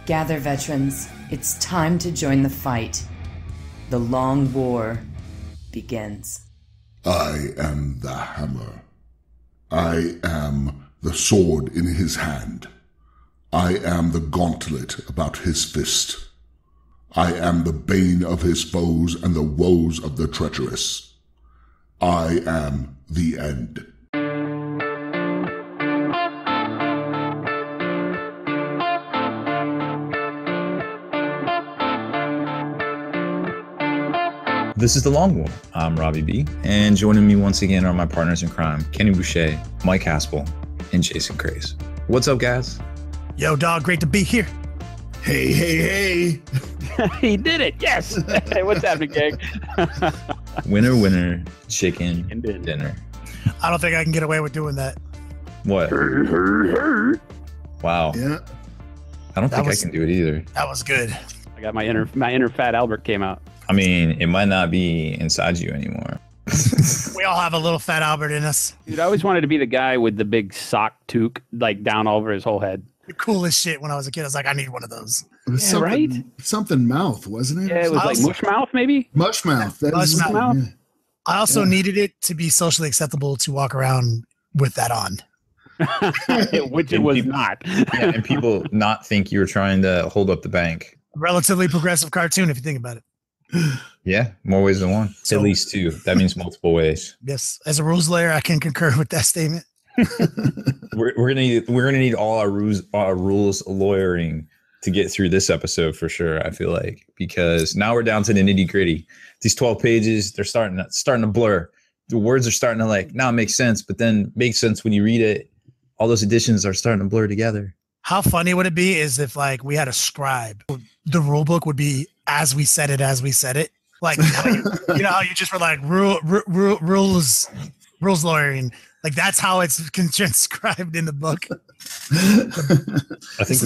Gather, veterans. It's time to join the fight. The long war begins. I am the hammer. I am the sword in his hand. I am the gauntlet about his fist. I am the bane of his foes and the woes of the treacherous. I am the end. This is The Long War. I'm Robbie B, and joining me once again are my partners in crime, Kenny Boucher, Mike Haspil, and Jason Craze. What's up, guys? Yo, dog, great to be here. Hey, hey, hey. He did it, yes. Hey, what's happening, gang? Winner, winner, chicken dinner. I don't think I can get away with doing that. What? Wow. Yeah. I don't think I can do it either. That was good. I got my inner fat Albert came out. I mean, it might not be inside you anymore. We all have a little fat Albert in us. Dude, I always wanted to be the guy with the big sock toque, like down all over his whole head. The coolest shit when I was a kid. I was like, I need one of those. It was Yeah, right? Something mouth, wasn't it? Yeah, it was like mush mouth, maybe? Mush mouth. Mush mouth. Yeah. I also needed it to be socially acceptable to walk around with that on. Which it was not. Yeah, and people not think you were trying to hold up the bank. Relatively progressive cartoon, if you think about it. Yeah, more ways than one. So- At least two. That means multiple ways. Yes. As a rules lawyer, I can concur with that statement. We're gonna need all our rules lawyering to get through this episode for sure. I feel like, because now we're down to the nitty gritty. These 12 pages, they're starting to blur. The words are starting to now make sense, but then makes sense when you read it. All those additions are starting to blur together. How funny would it be is if we had a scribe? The rule book would be as we said it. Like, you know how you just were like rules lawyering. Like, that's how it's transcribed in the book. I think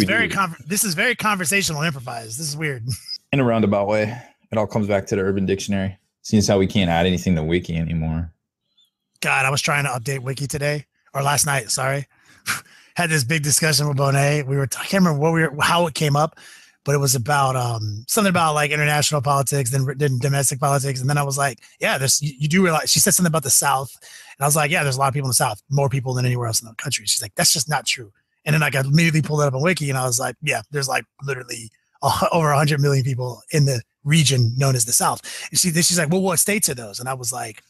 this is very conversational improvised. This is weird. In a roundabout way, it all comes back to the Urban Dictionary. Seems how we can't add anything to Wiki anymore. God, I was trying to update Wiki today or last night. Sorry. Had this big discussion with Bonet. I can't remember how it came up, but it was about something about like international politics, then domestic politics. And then I was like, yeah, you do realize, she said something about the South. And I was like, yeah, there's a lot of people in the South, more people than anywhere else in the country. She's like, that's just not true. And then I immediately pulled it up on Wiki and I was like, yeah, there's like literally over 100 million people in the region known as the South. And she's like, well, what states are those? And I was like,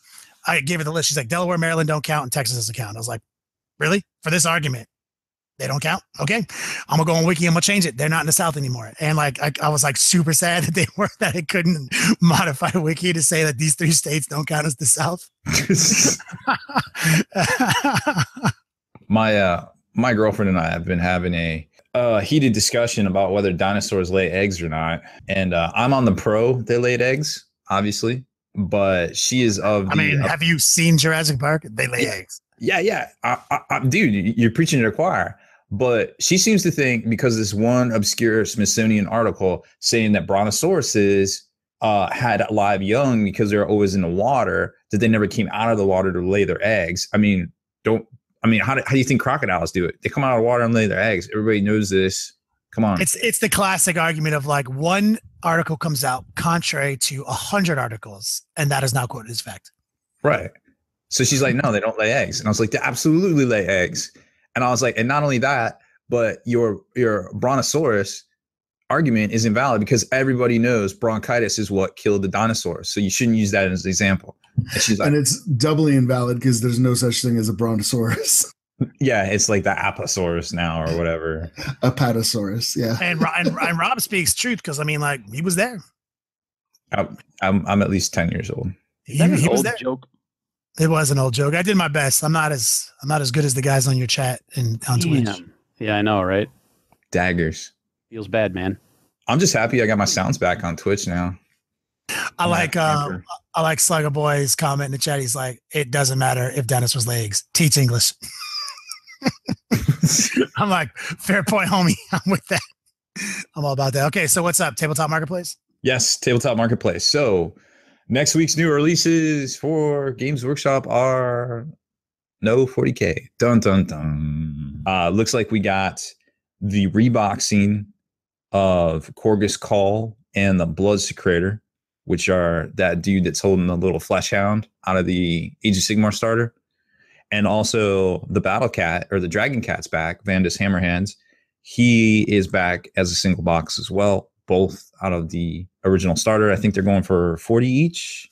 I gave her the list. She's like, Delaware, Maryland don't count, and Texas doesn't count. I was like, really? For this argument, they don't count? Okay. I'm gonna go on Wiki, I'm gonna change it. They're not in the South anymore. And like I was like super sad that that it couldn't modify Wiki to say that these 3 states don't count as the South. My girlfriend and I have been having a heated discussion about whether dinosaurs lay eggs or not. And I'm on the pro they laid eggs, obviously, but she is of the... have you seen Jurassic Park? They lay eggs. Yeah. Dude, you're preaching to the choir. But she seems to think, because this one obscure Smithsonian article saying that brontosauruses had live young because they're always in the water, that they never came out of the water to lay their eggs. How do you think crocodiles do it? They come out of the water and lay their eggs. Everybody knows this. Come on. It's the classic argument of like one article comes out contrary to 100 articles, and that is now quoted as fact. Right. So she's like, no, they don't lay eggs. And I was like, they absolutely lay eggs. And I was like, and not only that, but your brontosaurus argument is invalid because everybody knows bronchitis is what killed the dinosaurs. So you shouldn't use that as an example. And she's like, And it's doubly invalid because there's no such thing as a brontosaurus. Yeah, it's like the Apatosaurus now or whatever. Apatosaurus, yeah. And Rob speaks truth because he was there. I'm at least 10 years old. He was there. Joke. It was an old joke. I did my best. I'm not as good as the guys on your chat and on Twitch. Yeah, I know, right? Daggers. Feels bad, man. I'm just happy I got my sounds back on Twitch now. I like Slugger Boy's comment in the chat. He's like, it doesn't matter if Dennis was legs. Teach English. I'm like, fair point, homie. I'm with that. I'm all about that. Okay, so what's up? Tabletop Marketplace? Yes, Tabletop Marketplace. So next week's new releases for Games Workshop are no 40K. Dun, dun, dun. Looks like we got the reboxing of Corgus Call and the Blood Secretor, which are that dude that's holding the little flesh hound out of the Age of Sigmar starter. And also the Battle Cat, or the Dragon Cat's back, Vandus Hammerhands. He is back as a single box as well, both out of the original starter. I think they're going for 40 each.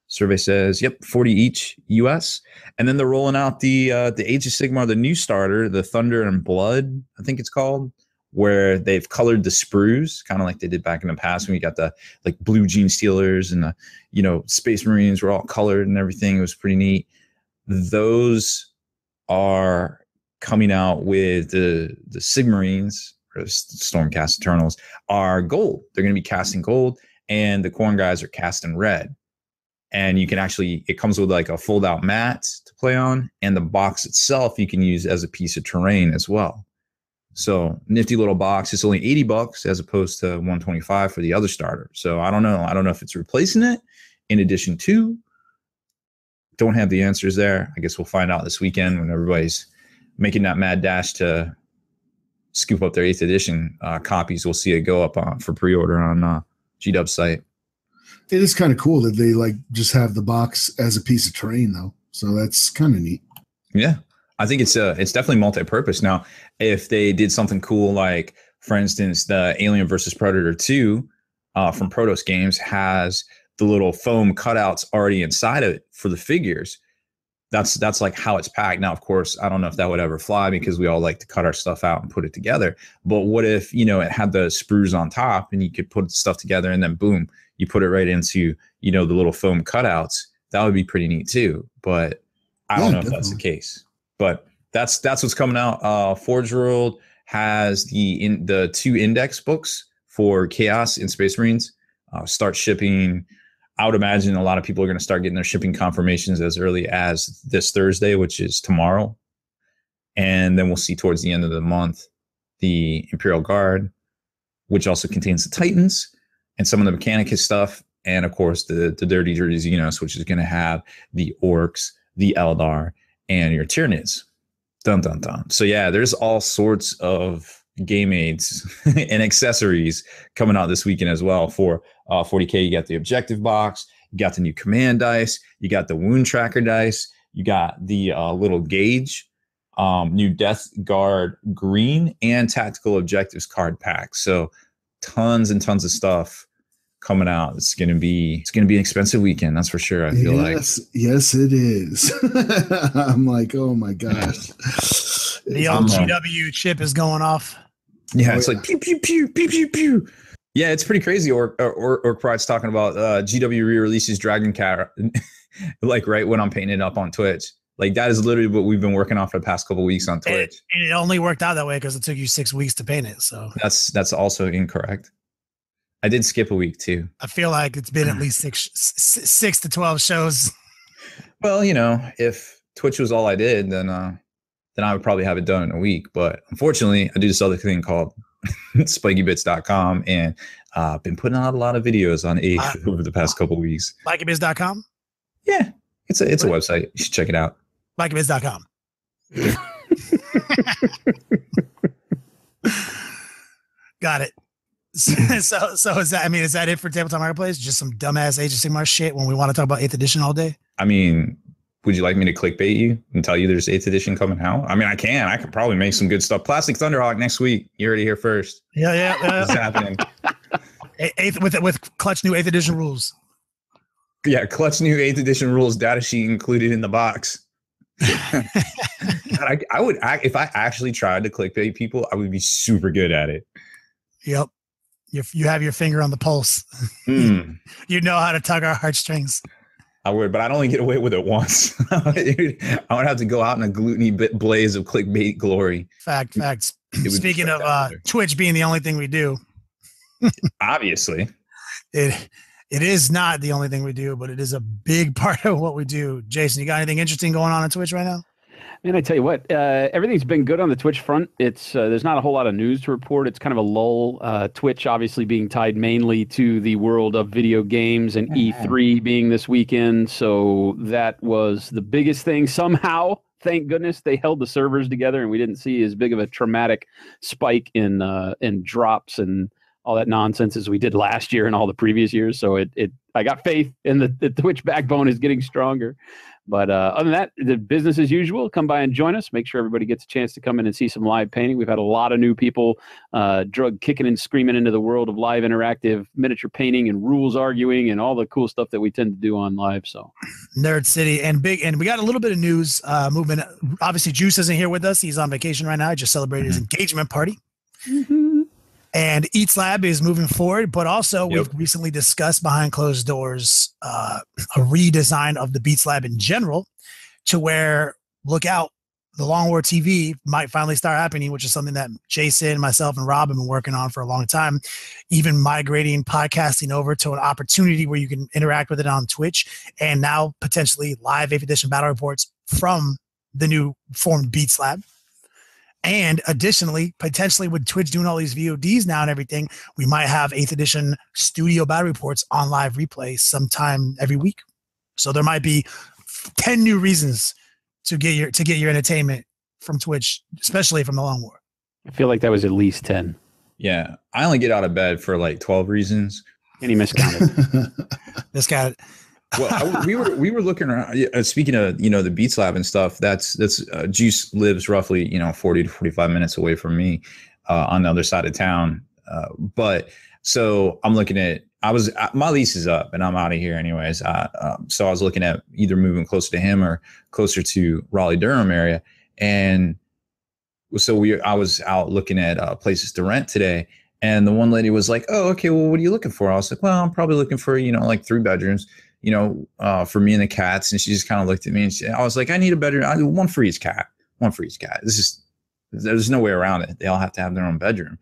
Survey says, yep, 40 each US. And then they're rolling out the Age of Sigmar, the new starter, the Thunder and Blood, I think it's called, where they've colored the sprues, kind of like they did back in the past when you got the like blue Gene Stealers and the, you know, Space Marines were all colored and everything. It was pretty neat. Those are coming out with the Sigmarines, or the Stormcast Eternals, are gold. They're going to be casting gold, and the Khorne guys are casting red. And you can actually, it comes with like a fold out mat to play on, and the box itself you can use as a piece of terrain as well. So nifty little box. It's only $80 as opposed to $125 for the other starter. So I don't know. I don't know if it's replacing it in addition to. Don't have the answers there. I guess we'll find out this weekend when everybody's making that mad dash to scoop up their 8th edition copies. We'll see it go up for pre-order on GDub's site. It is kind of cool that they like just have the box as a piece of terrain, though. So that's kind of neat. Yeah, I think it's definitely multi-purpose. Now, if they did something cool, like for instance, the Alien versus Predator 2 from Protos Games has the little foam cutouts already inside of it for the figures. That's like how it's packed. Now, of course, I don't know if that would ever fly because we all like to cut our stuff out and put it together. But what if, you know, it had the sprues on top and you could put stuff together and then boom, you put it right into, you know, the little foam cutouts. That would be pretty neat too. But I don't know if that's the case. But that's what's coming out. Forge World has the 2 index books for Chaos and Space Marines. Start shipping. I would imagine a lot of people are going to start getting their shipping confirmations as early as this Thursday, which is tomorrow. And then we'll see towards the end of the month the Imperial Guard, which also contains the Titans and some of the Mechanicus stuff. And of course, the Dirty Xenos, which is going to have the Orcs, the Eldar, and your Tyranids. Dun, dun, dun. So yeah, there's all sorts of game aids and accessories coming out this weekend as well. For 40K, you got the objective box, you got the new command dice, you got the wound tracker dice, you got the little gauge, new Death Guard green, and tactical objectives card pack. So tons and tons of stuff coming out. It's gonna be an expensive weekend, that's for sure. I feel yes it is. I'm like, oh my gosh. The old GW chip is going off. Yeah, it's like pew pew pew pew pew pew. Yeah, it's pretty crazy. Or Pride's talking about GW re-releases Dragon Cat, like right when I'm painting it up on Twitch. Like that is literally what we've been working on for the past couple of weeks on Twitch. And it only worked out that way because it took you 6 weeks to paint it. So that's also incorrect. I did skip a week too. I feel like it's been at least six to 12 shows. Well, you know, if Twitch was all I did, then I would probably have it done in a week. But unfortunately, I do this other thing called SpikeyBits.com, and been putting out a lot of videos on over the past couple of weeks. SpikeyBits.com? Yeah, it's a website. You should check it out. SpikeyBits.com. Got it. So is that it for Tabletop Marketplace? Just some dumbass Age of Sigmar shit when we want to talk about 8th edition all day? I mean, would you like me to clickbait you and tell you there's 8th edition coming out? I mean, I could probably make some good stuff. Plastic Thunderhawk next week. You heard it here first. Yeah. It's happening. With Clutch new 8th edition rules. Yeah, Clutch new 8th edition rules data sheet included in the box. I would, if I actually tried to clickbait people, I would be super good at it. Yep. You have your finger on the pulse. You know how to tug our heartstrings. I would, but I'd only get away with it once. I would have to go out in a gluttony blaze of clickbait glory. Facts. Speaking of Twitch being the only thing we do. Obviously. It is not the only thing we do, but it is a big part of what we do. Jason, you got anything interesting going on Twitch right now? Man, I tell you what, everything's been good on the Twitch front. It's there's not a whole lot of news to report. It's kind of a lull. Twitch obviously being tied mainly to the world of video games and E3 being this weekend. So that was the biggest thing somehow thank goodness they held the servers together and we didn't see as big of a traumatic spike in drops and all that nonsense as we did last year and all the previous years. So I got faith in the Twitch backbone is getting stronger. But other than that, the business as usual. Come by and join us. Make sure everybody gets a chance to come in and see some live painting. We've had a lot of new people drug kicking and screaming into the world of live interactive miniature painting and rules arguing and all the cool stuff that we tend to do on live. So Nerd City and we got a little bit of news movement. Obviously, Juice isn't here with us. He's on vacation right now. He just celebrated his engagement party. And Eats Lab is moving forward, but also we've recently discussed behind closed doors a redesign of the Beats Lab in general to where, look out, the Long War TV might finally start happening, which is something that Jason, myself, and Rob have been working on for a long time, even migrating podcasting over to an opportunity where you can interact with it on Twitch and now potentially live 8th edition battle reports from the new formed Beats Lab. And additionally, potentially with Twitch doing all these VODs now and everything, we might have 8th edition studio battle reports on live replay sometime every week. So there might be 10 new reasons to get your entertainment from Twitch, especially from the Long War. I feel like that was at least 10. Yeah. I only get out of bed for like 12 reasons. And he miscounted. This guy. Well, we were looking around. Speaking of the Beats Lab and stuff, that's Juice lives roughly 40 to 45 minutes away from me on the other side of town. But so I'm looking at my lease is up and I'm out of here anyways. So I was looking at either moving closer to him or closer to Raleigh Durham area, and so I was out looking at places to rent today. And the one lady was like, "Oh, okay. Well, what are you looking for?" I was like, "Well, I'm probably looking for like 3 bedrooms." For me and the cats. And she just kind of looked at me and I was like, I need a bedroom. One for each cat. There's no way around it. They all have to have their own bedroom.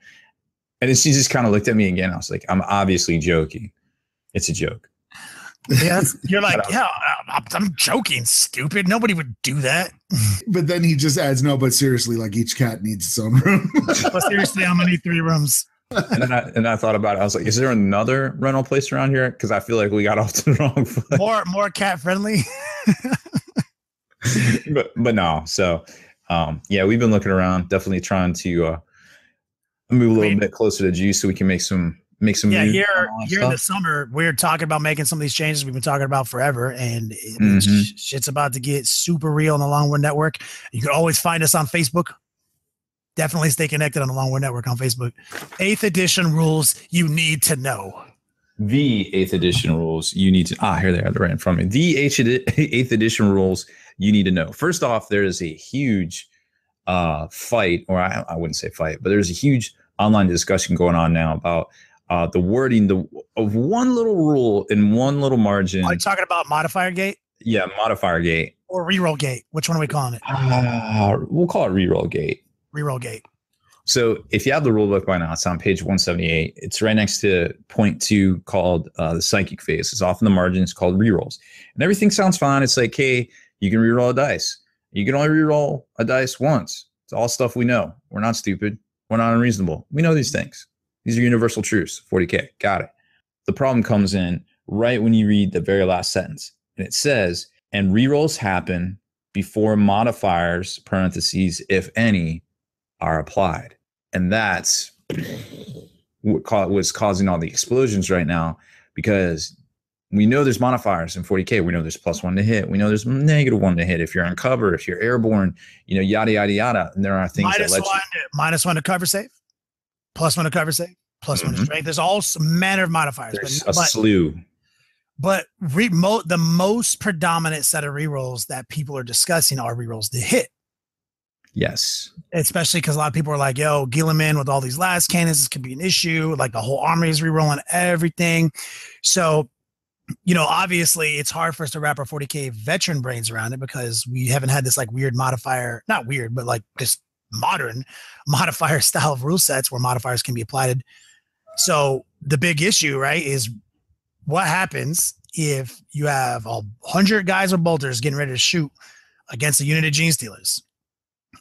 And then she just kind of looked at me again. I was like, I'm obviously joking. It's a joke. Yeah, you're like, yeah, I'm joking, stupid. Nobody would do that. But then he just adds, no, but seriously, like each cat needs its own room. But seriously, I'm going to need 3 rooms. And I thought about it. I was like, is there another rental place around here? Because I feel like we got off to the wrong foot. More cat friendly. but no. So we've been looking around, definitely trying to move a little bit closer to Juice so we can make some yeah, here in the summer we're talking about making some of these changes we've been talking about forever, and shit's about to get super real on the Long War Network. You can always find us on Facebook. Definitely stay connected on the Long War Network on Facebook. 8th edition rules you need to know. The 8th edition rules you need to here they are, they're right in front of me. The 8th edition rules you need to know. First off, there is a huge fight, or I wouldn't say fight, but there's a huge online discussion going on now about the wording of one little rule in one little margin. Are you talking about modifier gate? Yeah, modifier gate. Or reroll gate. Which one are we calling it? We'll call it reroll gate. Reroll gate. So if you have the rule book by now, it's on page 178. It's right next to point 2 called the psychic phase. It's off in the margin. It's called rerolls. And everything sounds fine. It's like, hey, you can reroll a dice. You can only reroll a dice once. It's all stuff we know. We're not stupid. We're not unreasonable. We know these things. These are universal truths. 40K. Got it. The problem comes in right when you read the very last sentence. And it says, and rerolls happen before modifiers, parentheses, if any, are applied. And that's what was causing all the explosions right now, because we know there's modifiers in 40K. We know there's +1 to hit. We know there's -1 to hit if you're on cover, if you're airborne, yada, yada, yada. And there are things -1 to cover save, +1 to cover save, +1 to strength. There's all manner of modifiers. There's a slew. But the most predominant set of rerolls that people are discussing are rerolls to hit. Yes. Especially because a lot of people are like, yo, Gilliman with all these last cannons, this could be an issue. Like the whole army is rerolling everything. So, obviously it's hard for us to wrap our 40K veteran brains around it because we haven't had this like weird modifier, not weird, but like this modern modifier style of rule sets where modifiers can be applied. So the big issue, right, is what happens if you have 100 guys with bolters getting ready to shoot against a unit of Gene Stealers.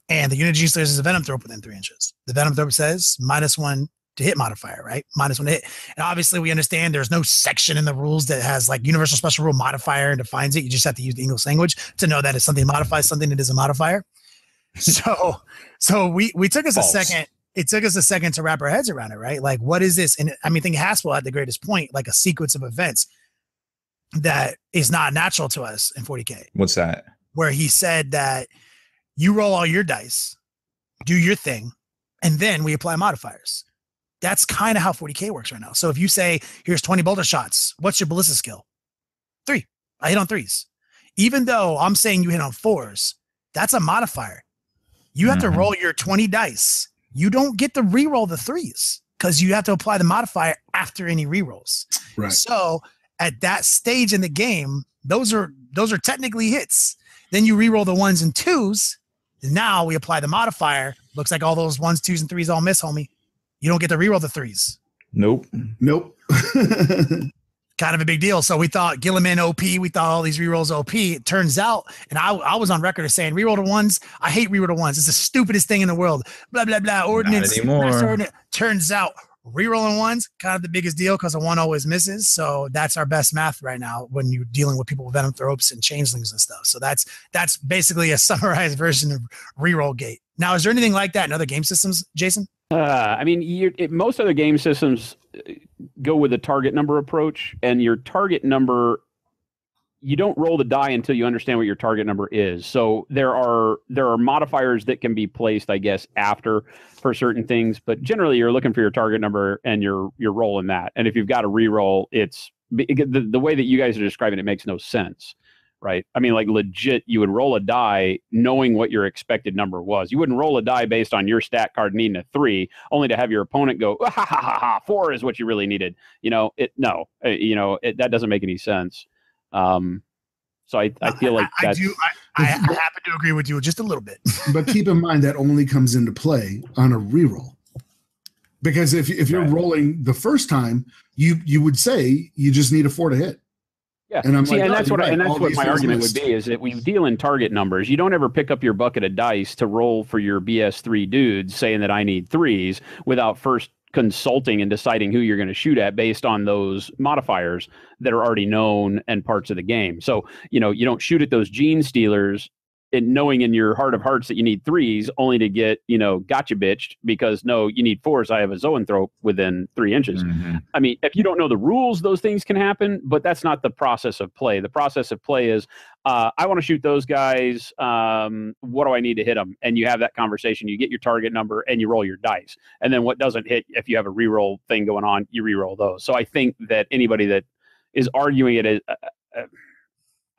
And the unit of Gene Stealers is a Venom Thrower within 3 inches. The Venom Thrower says -1 to hit modifier, right? -1 to hit. And obviously we understand there's no section in the rules that has like universal special rule modifier and defines it. You just have to use the English language to know that if something modifies something, it is a modifier. So we took us a second. It took us a second to wrap our heads around it, right? Like, what is this? And I mean, I think Haspil had the greatest point, like a sequence of events that is not natural to us in 40K. What's that? Where he said that you roll all your dice, do your thing, and then we apply modifiers. That's kind of how 40K works right now. So if you say, here's 20 boulder shots, what's your ballista skill? 3. I hit on 3s. Even though I'm saying you hit on 4s, that's a modifier. You have to roll your 20 dice. You don't get to re-roll the 3s because you have to apply the modifier after any re-rolls. Right. So at that stage in the game, those are technically hits. Then you re-roll the 1s and 2s. And now we apply the modifier. Looks like all those 1s, 2s, and 3s all miss, homie. You don't get to re-roll the 3s. Nope. Kind of a big deal. So we thought Gilliman OP. We thought all these re-rolls OP. It turns out, and I was on record as saying re-roll the 1s. I hate re-roll the 1s. It's the stupidest thing in the world. Blah, blah, blah. Ordinance. Turns out re-rolling 1s, kind of the biggest deal because a 1 always misses. So that's our best math right now when you're dealing with people with venom thropes and changelings and stuff. So that's basically a summarized version of re-roll gate. Now, is there anything like that in other game systems, Jason? I mean, most other game systems go with a target number approach, and your target number, you don't roll the die until you understand what your target number is. So there are modifiers that can be placed, I guess, after for certain things, but generally you're looking for your target number and you're rolling that. And if you've got a reroll, it's the way that you guys are describing it makes no sense. Right. I mean, like legit, you would roll a die knowing what your expected number was. You wouldn't roll a die based on your stat card needing a 3, only to have your opponent go, ha ha ha ha, 4 is what you really needed. That doesn't make any sense. So I feel like I happen to agree with you just a little bit. But keep in mind that only comes into play on a reroll. Because if you're rolling the first time, you would say you just need a 4 to hit. Yeah, and that's what my argument would be, is that we deal in target numbers. You don't ever pick up your bucket of dice to roll for your BS3 dudes saying that I need 3s without first consulting and deciding who you're going to shoot at based on those modifiers that are already known and parts of the game. So, you don't shoot at those gene stealers and knowing in your heart of hearts that you need 3s only to get, gotcha bitched because no, you need 4s. I have a zoanthrope within 3 inches. Mm-hmm. I mean, if you don't know the rules, those things can happen, but that's not the process of play. The process of play is, I want to shoot those guys. What do I need to hit them? And you have that conversation, you get your target number and you roll your dice. And then what doesn't hit, if you have a reroll thing going on, you reroll those. So I think that anybody that is arguing it is,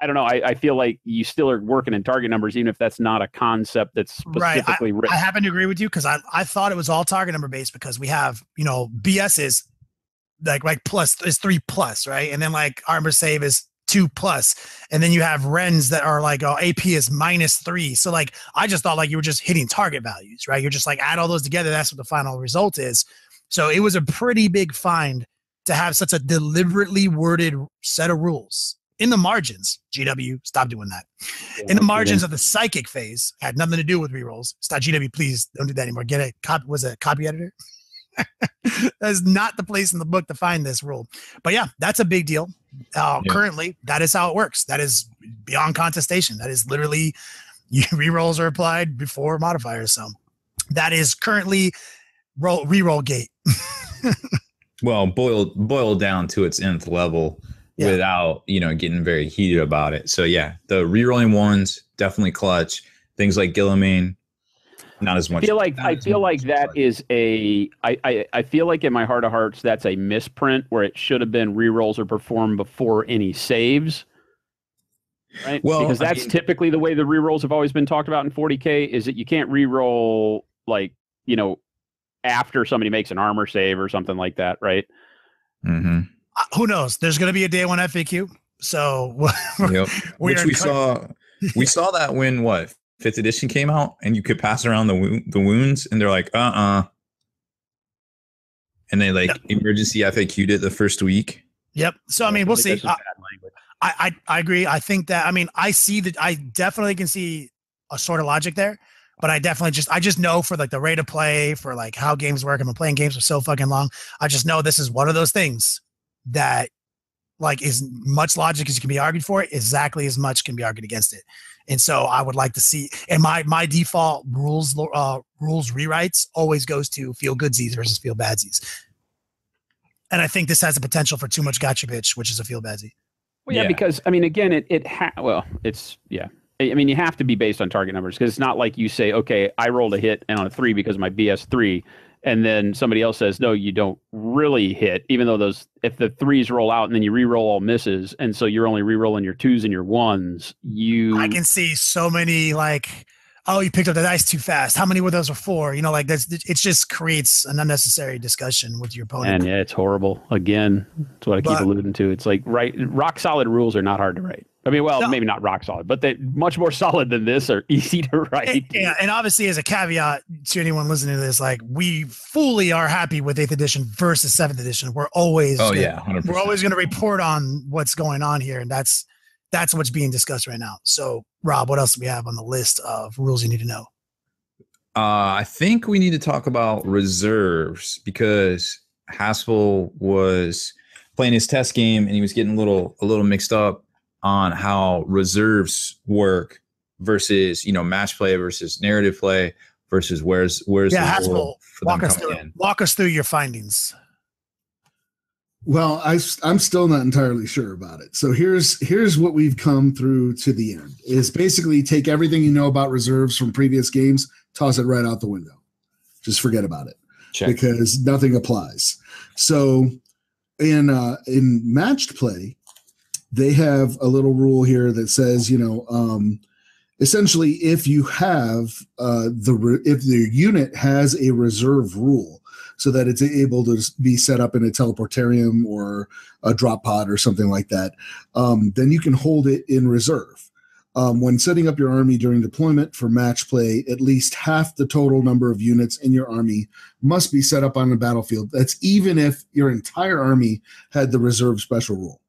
I don't know. I feel like you still are working in target numbers, even if that's not a concept that's specifically written. I happen to agree with you because I thought it was all target number based because we have, BS is like plus is 3+, right? And then like armor save is 2+. And then you have Rens that are like, AP is -3. So like, I just thought like you were just hitting target values, right? You're just like add all those together. That's what the final result is. So it was a pretty big find to have such a deliberately worded set of rules. In the margins, GW, stop doing that. In the margins of the psychic phase, had nothing to do with rerolls. Stop, GW, please don't do that anymore. Get a copy editor? That's not the place in the book to find this rule. But yeah, that's a big deal. Currently, that is how it works. That is beyond contestation. That is literally rerolls are applied before modifiers. So that is currently reroll gate. Well, boiled down to its nth level. Yeah. Without getting very heated about it. So yeah, the rerolling 1s definitely clutch. Things like Gilliman, not as much. I feel like that is I feel like in my heart of hearts that's a misprint where it should have been rerolls are performed before any saves. Right? Well, because that's typically the way the rerolls have always been talked about in 40K is that you can't reroll after somebody makes an armor save or something like that, right? Mm-hmm. Who knows? There's going to be a day one FAQ. So we saw that when 5th edition came out and you could pass around the wounds and they're like, and they emergency FAQ'd it the first week. Yep. So, I mean, we'll see. I agree. I think that, I mean, I see that I definitely can see a sort of logic there. But I just know for like the rate of play, for like how games work. I've been playing games for so fucking long. I just know this is one of those things that like is much logic as you can be argued for it, exactly as much can be argued against it. And so I would like to see, and my default rules rewrites always goes to feel goodsies versus feel badsies. And I think this has the potential for too much gotcha bitch, which is a feel badsy. Well, yeah, because I mean, again, I mean, you have to be based on target numbers, because it's not like you say, okay, I rolled a hit and on a 3 because of my BS3, and then somebody else says, no, you don't really hit, even though if the 3s roll out and then you re-roll all misses, and so you're only re-rolling your 2s and your 1s, I can see so many like, oh, you picked up the dice too fast. How many were those before? You know, like it just creates an unnecessary discussion with your opponent. And yeah, it's horrible. Again, that's what I keep alluding to. It's like rock solid rules are not hard to write. I mean, well, maybe not rock solid, but they much more solid than this are easy to write. And obviously, as a caveat to anyone listening to this, like we fully are happy with 8th edition versus 7th edition. We're always 100%. We're always going to report on what's going on here, and that's what's being discussed right now. So, Rob, what else do we have on the list of rules you need to know? I think we need to talk about reserves, because Haspil was playing his test game and he was getting a little mixed up on how reserves work versus, match play versus narrative play versus where's the Haspil, walk us through your findings. Well, I'm still not entirely sure about it. So here's what we've come through to the end is basically take everything you know about reserves from previous games, toss it right out the window. Just forget about it. Check. Because nothing applies. So in matched play, they have a little rule here that says, essentially if you have if the unit has a reserve rule, so that it's able to be set up in a teleportarium or a drop pod or something like that, then you can hold it in reserve. When setting up your army during deployment for match play, at least half the total number of units in your army must be set up on the battlefield. That's even if your entire army had the reserve special rule.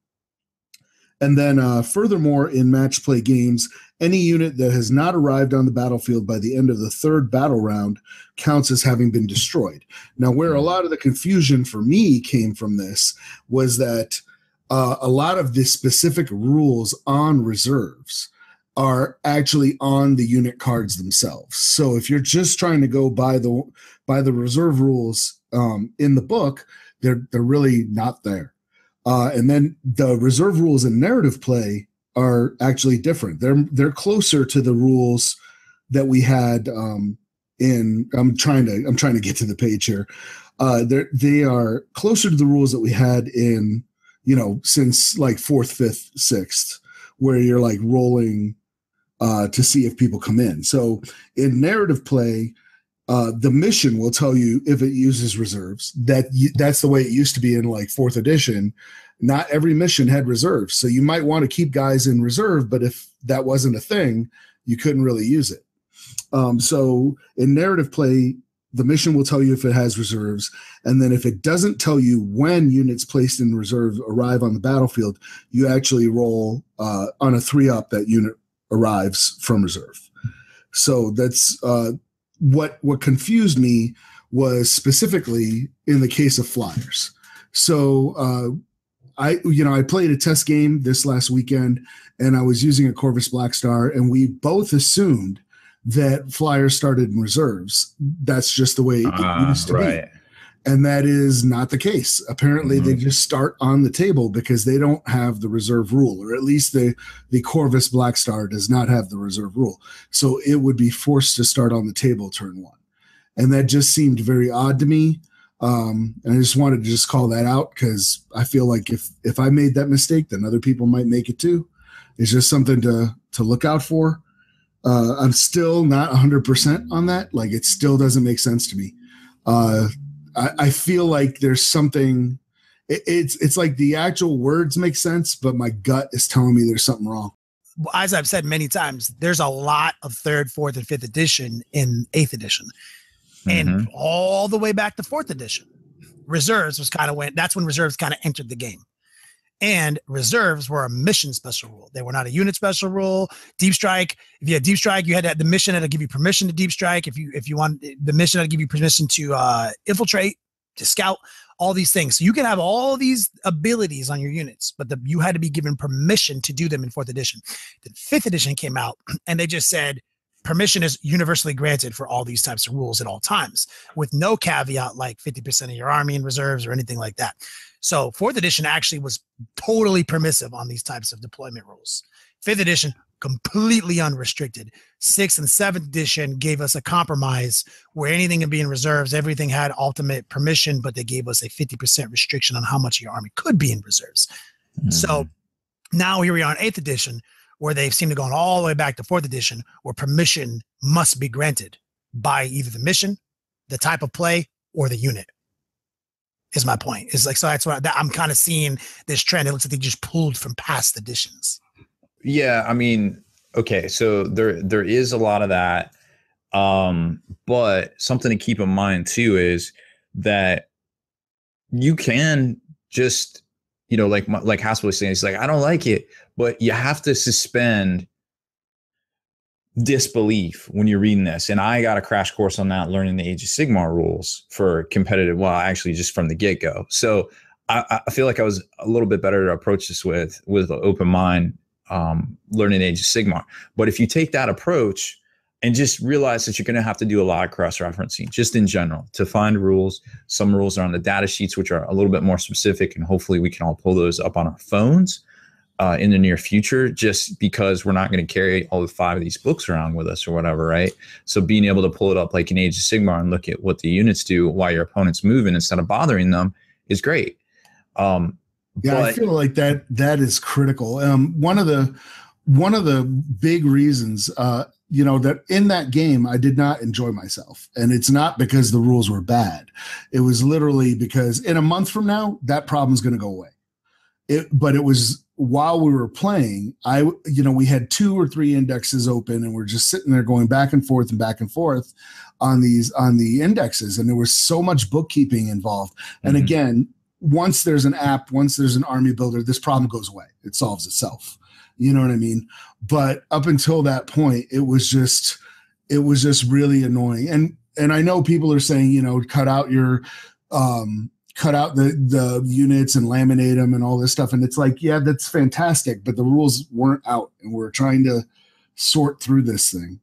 And then furthermore, in match play games, any unit that has not arrived on the battlefield by the end of the 3rd battle round counts as having been destroyed. Now, where a lot of the confusion for me came from this was that a lot of the specific rules on reserves are actually on the unit cards themselves. So if you're just trying to go by the reserve rules in the book, they're really not there. And then the reserve rules in narrative play are actually different. They're closer to the rules that we had in. I'm trying to get to the page here. They are closer to the rules that we had in, since like 4th, 5th, 6th, where you're like rolling to see if people come in. So in narrative play, the mission will tell you if it uses reserves. That's the way it used to be in like 4th edition. Not every mission had reserves. So you might want to keep guys in reserve, but if that wasn't a thing, you couldn't really use it. So in narrative play, the mission will tell you if it has reserves. And then if it doesn't tell you when units placed in reserve arrive on the battlefield, you actually roll on a 3-up that unit arrives from reserve. So that's what confused me was specifically in the case of flyers. So I played a test game this last weekend, and I was using a Corvus Black Star, and we both assumed that flyers started in reserves. That's just the way it used to be. And that is not the case. Apparently, they just start on the table because they don't have the reserve rule, or at least the Corvus Black Star does not have the reserve rule. So it would be forced to start on the table turn 1. And that just seemed very odd to me. And I just wanted to just call that out because I feel like if I made that mistake, then other people might make it too. It's just something to look out for. I'm still not 100% on that. Like, it still doesn't make sense to me. I feel like there's something. It's like the actual words make sense, but my gut is telling me there's something wrong. As I've said many times, there's a lot of 3rd, 4th, and 5th edition in 8th edition. And all the way back to 4th edition, reserves was that's when reserves kind of entered the game. And reserves were a mission special rule. They were not a unit special rule. Deep strike. If you had deep strike, you had to have the mission had to give you permission to deep strike. If you want the mission had to give you permission to infiltrate, to scout, all these things. So you can have all these abilities on your units, but you had to be given permission to do them in 4th edition. Then 5th edition came out, and they just said permission is universally granted for all these types of rules at all times, with no caveat like 50% of your army in reserves or anything like that. So 4th edition actually was totally permissive on these types of deployment rules. 5th edition, completely unrestricted. 6th and 7th edition gave us a compromise where anything can be in reserves. Everything had ultimate permission, but they gave us a 50% restriction on how much of your army could be in reserves. So now here we are in 8th edition, where they seem to go all the way back to 4th edition, where permission must be granted by either the mission, the type of play, or the unit. Is my point. It's like, so that's what I'm kind of seeing this trend. It looks like they just pulled from past editions. Yeah, I mean, okay, so there is a lot of that, but something to keep in mind too is that you can just, like Haspil was saying, it's like, I don't like it, but you have to suspend disbelief when you're reading this. And I got a crash course on that, learning the Age of Sigmar rules for competitive, well, actually just from the get-go. So I feel like I was a little bit better to approach this with an open mind, learning Age of Sigmar. But if you take that approach and just realize that you're going to have to do a lot of cross-referencing just in general to find rules. Some rules are on the data sheets, which are a little bit more specific, and hopefully we can all pull those up on our phones in the near future, just because we're not going to carry all 5 of these books around with us or whatever, right? So being able to pull it up like in Age of Sigmar and look at what the units do while your opponent's moving instead of bothering them is great. I feel like that is critical. One of the big reasons, that in that game, I did not enjoy myself. And it's not because the rules were bad. It was literally because in a month from now, that problem's going to go away. But it was while we were playing, we had 2 or 3 indexes open, and we're just sitting there going back and forth on the indexes. And there was so much bookkeeping involved. And again, once there's an app, once there's an army builder, this problem goes away. It solves itself. You know what I mean? But up until that point, it was just really annoying. And I know people are saying, cut out the units and laminate them and all this stuff. And it's like, yeah, that's fantastic. But the rules weren't out, and we're trying to sort through this thing,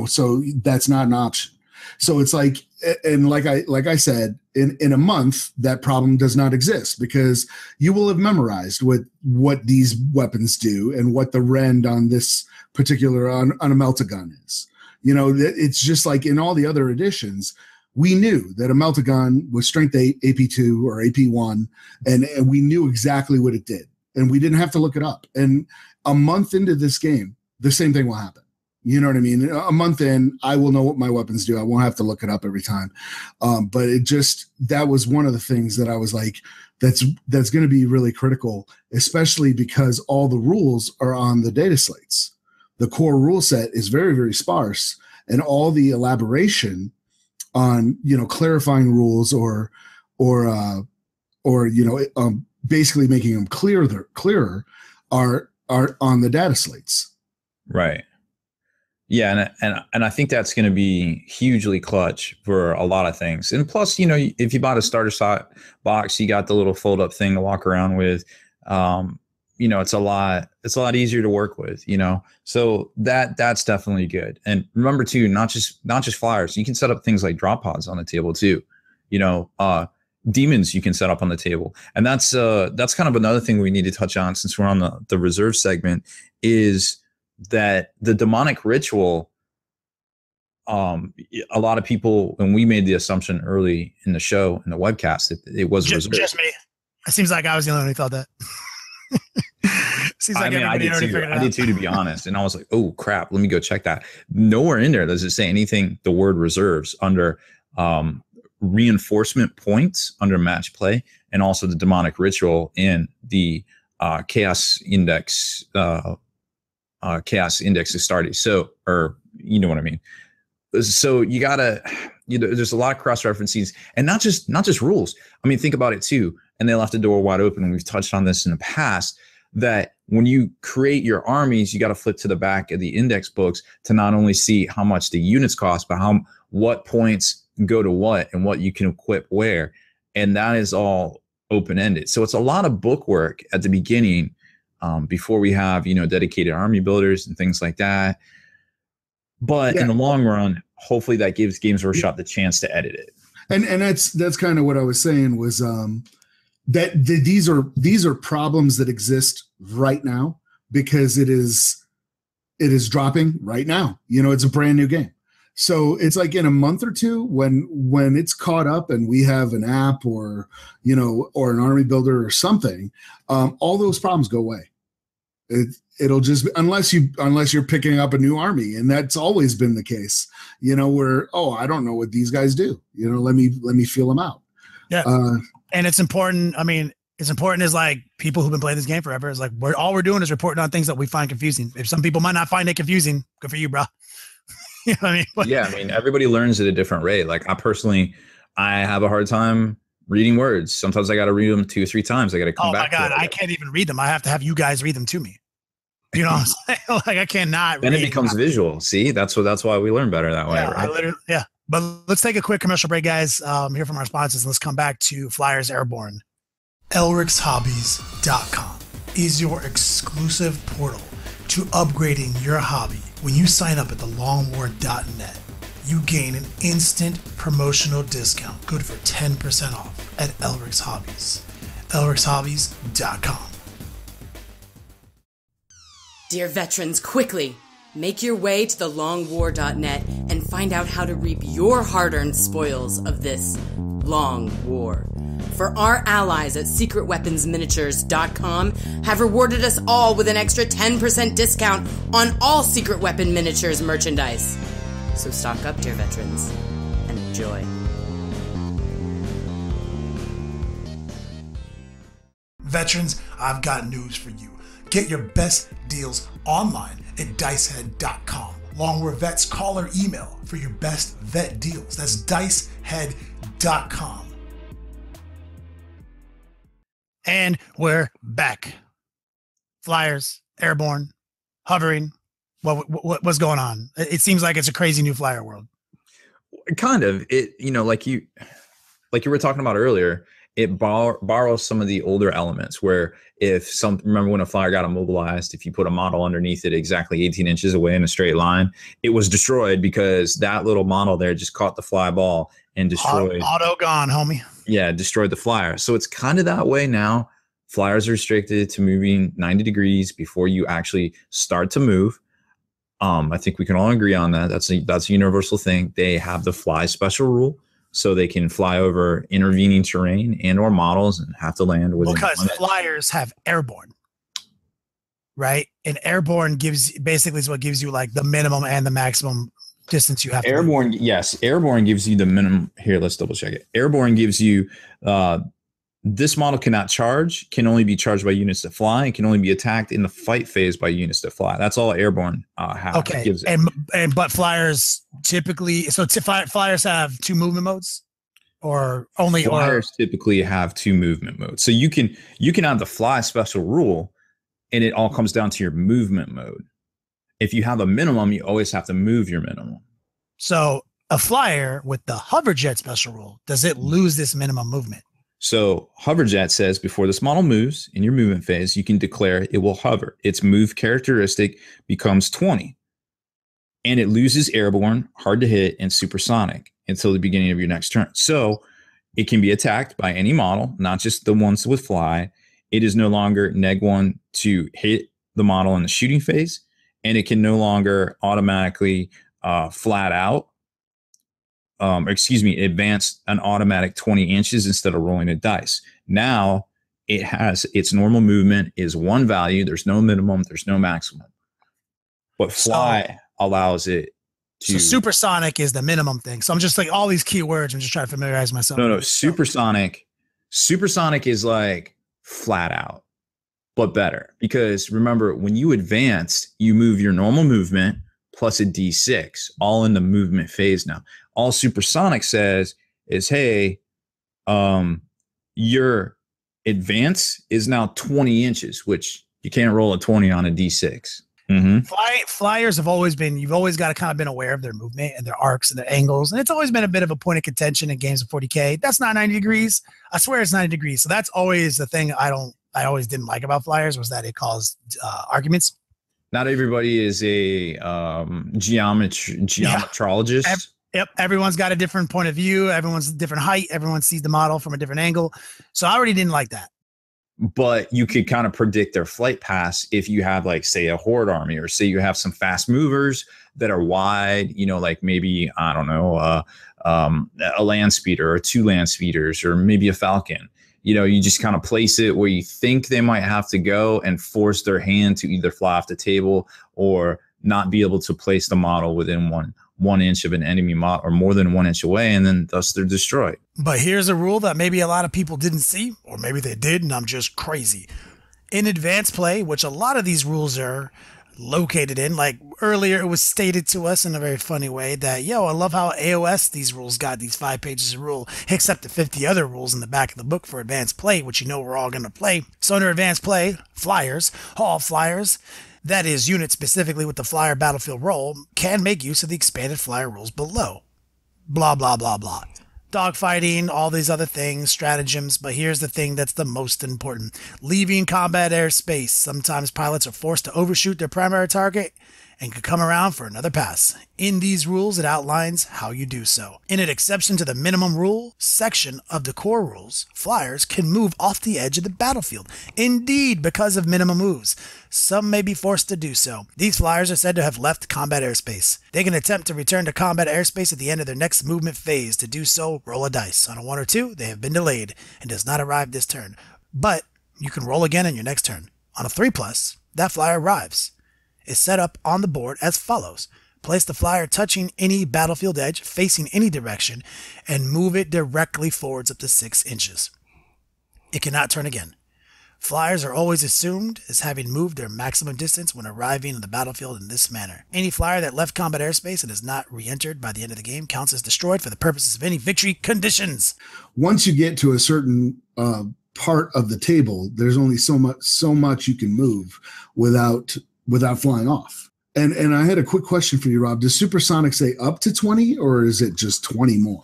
so that's not an option. So it's like, and like I said, in a month, that problem does not exist, because you will have memorized what these weapons do and what the rend on this particular on a meltagun is. It's just like in all the other editions, we knew that a meltagun was strength 8, AP2 or AP1, and we knew exactly what it did, and we didn't have to look it up. And a month into this game, the same thing will happen. You know what I mean? A month in, I will know what my weapons do. I won't have to look it up every time. But that was one of the things that I was like, that's going to be really critical, especially because all the rules are on the data slates. The core rule set is very, very sparse, and all the elaboration on, clarifying rules or basically making them clearer are on the data slates. Right. Yeah, and I think that's going to be hugely clutch for a lot of things. And plus, if you bought a starter box, you got the little fold up thing to walk around with. It's a lot easier to work with. So that's definitely good. And remember too, not just flyers. You can set up things like drop pods on the table too. Demons you can set up on the table, and that's kind of another thing we need to touch on since we're on the reserve segment is that the demonic ritual, a lot of people, and we made the assumption early in the show, in the webcast, that it was just me. It seems like I was the only one who thought that. Seems like I did too, to be honest. And I was like, oh crap, let me go check that. Nowhere in there does it say anything, the word reserves, under reinforcement points under match play, and also the demonic ritual in the chaos index. Chaos index Astartes. So, or you know what I mean? So you gotta, there's a lot of cross references, and not just rules. I mean, think about it too. and they left the door wide open. We've touched on this in the past, that when you create your armies, you got to flip to the back of the index books to not only see how much the units cost, but what points go to what and what you can equip where. And that is all open-ended. So it's a lot of book work at the beginning, before we have, dedicated army builders and things like that. But in the long run, hopefully that gives Games Workshop the chance to edit it. And that's kind of what I was saying was these are problems that exist right now because it is dropping right now. It's a brand new game. So it's like in a month or two when it's caught up and we have an app or an army builder or something, all those problems go away. It'll just, unless you're picking up a new army, and that's always been the case, where, I don't know what these guys do. Let me feel them out. Yeah. And it's important. I mean, it's important as like people who've been playing this game forever. It's like all we're doing is reporting on things that we find confusing. If some people might not find it confusing, good for you, bro. You know what I mean? But, yeah, I mean, everybody learns at a different rate. Like I have a hard time reading words. Sometimes I got to read them 2 or 3 times. I got to come back. Oh my God, I can't even read them. I have to have you guys read them to me. You know what I'm saying? Like I cannot. Then it becomes visual. See, that's why we learn better that way, right? But let's take a quick commercial break, guys. Hear from our sponsors. And let's come back to Flyers Airborne. Elric'sHobbies.com is your exclusive portal to upgrading your hobby. When you sign up at thelongwar.net, you gain an instant promotional discount good for 10% off at Elric's Hobbies. Elric'sHobbies.com. Dear veterans, quickly, make your way to thelongwar.net and find out how to reap your hard-earned spoils of this long war. For our allies at secretweaponsminiatures.com have rewarded us all with an extra 10% discount on all Secret Weapon Miniatures merchandise. So stock up, dear veterans, and enjoy. Veterans, I've got news for you. Get your best deals online at dicehead.com. Long War Vets, call or email for your best vet deals. That's dicehead.com. And we're back. Flyers, Airborne, hovering. What's going on? It seems like it's a crazy new flyer world. Kind of. Like you were talking about earlier, it borrows some of the older elements where remember when a flyer got immobilized, if you put a model underneath it exactly 18 inches away in a straight line, it was destroyed because that little model there just caught the fly ball and destroyed. Auto gone, homie. Yeah, destroyed the flyer. So it's kind of that way now. Flyers are restricted to moving 90 degrees before you actually start to move. I think we can all agree on that. That's a universal thing. They have the fly special rule, so they can fly over intervening terrain and or models and have to land within. Because flyers have airborne, right? And airborne is what gives you like the minimum and the maximum distance you have. Airborne, yes. Airborne gives you the minimum. Here, let's double check it. Airborne gives you this model cannot charge, can only be charged by units that fly, and can only be attacked in the fight phase by units that fly. That's all airborne has. Okay, but flyers typically, flyers have 2 movement modes, or only flyers typically have 2 movement modes. So you can have the fly special rule, and it all comes down to your movement mode. If you have a minimum, you always have to move your minimum. So a flyer with the hoverjet special rule, does it lose this minimum movement? So hoverjet says before this model moves in your movement phase, you can declare it will hover. Its move characteristic becomes 20, and it loses airborne, hard to hit, and supersonic until the beginning of your next turn. So it can be attacked by any model, not just the ones with fly. It is no longer -1 to hit the model in the shooting phase, and it can no longer automatically flat out. Advance an automatic 20 inches instead of rolling a dice. Now it has its normal movement is 1 value. There's no minimum. There's no maximum. But fly allows it to. So supersonic is the minimum thing. So I'm just like all these keywords. I'm just trying to familiarize myself. No. Supersonic is like flat out, but better. Because remember, when you advance, you move your normal movement plus a D6, all in the movement phase now. All supersonic says is, hey, your advance is now 20 inches, which you can't roll a 20 on a D6. Mm-hmm. Flyers have always been, you've always got to kind of been aware of their movement and their arcs and their angles. And it's always been a bit of a point of contention in games of 40K. That's not 90 degrees. I swear it's 90 degrees. So that's always the thing I always didn't like about flyers, was that it caused arguments. Not everybody is a geometrologist. Yeah. Yep. Everyone's got a different point of view. Everyone's a different height. Everyone sees the model from a different angle. So I already didn't like that. But you could kind of predict their flight paths if you have, like, say, a horde army, or say you have some fast movers that are wide, like maybe, I don't know, a land speeder or 2 land speeders, or maybe a falcon. You just kind of place it where you think they might have to go and force their hand to either fly off the table or not be able to place the model within one inch of an enemy model, or more than 1 inch away, and then thus they're destroyed. But here's a rule that maybe a lot of people didn't see, or maybe they did, and I'm just crazy. In advanced play, which a lot of these rules are located in, like earlier it was stated to us in a very funny way that, I love how AOS these rules got these 5 pages of rule, except the 50 other rules in the back of the book for advanced play, which we're all going to play. So under advanced play, flyers, all flyers, that is, units specifically with the flyer battlefield role, can make use of the expanded flyer rules below. Blah, blah, blah, blah. Dogfighting, all these other things, stratagems, but here's the thing that's the most important. Leaving combat airspace. Sometimes pilots are forced to overshoot their primary target and could come around for another pass. In these rules, it outlines how you do so. In an exception to the minimum rule section of the core rules, flyers can move off the edge of the battlefield. Indeed, because of minimum moves, some may be forced to do so. These flyers are said to have left combat airspace. They can attempt to return to combat airspace at the end of their next movement phase. To do so, roll a dice. On a 1 or 2, they have been delayed and does not arrive this turn. But you can roll again in your next turn. On a 3+, that flyer arrives. Is set up on the board as follows. Place the flyer touching any battlefield edge, facing any direction, and move it directly forwards up to 6 inches. It cannot turn again. Flyers are always assumed as having moved their maximum distance when arriving on the battlefield in this manner. Any flyer that left combat airspace and is not re-entered by the end of the game counts as destroyed for the purposes of any victory conditions. Once you get to a certain part of the table, there's only so much you can move without flying off. And I had a quick question for you, Rob. Does Supersonic say up to 20, or is it just 20 more?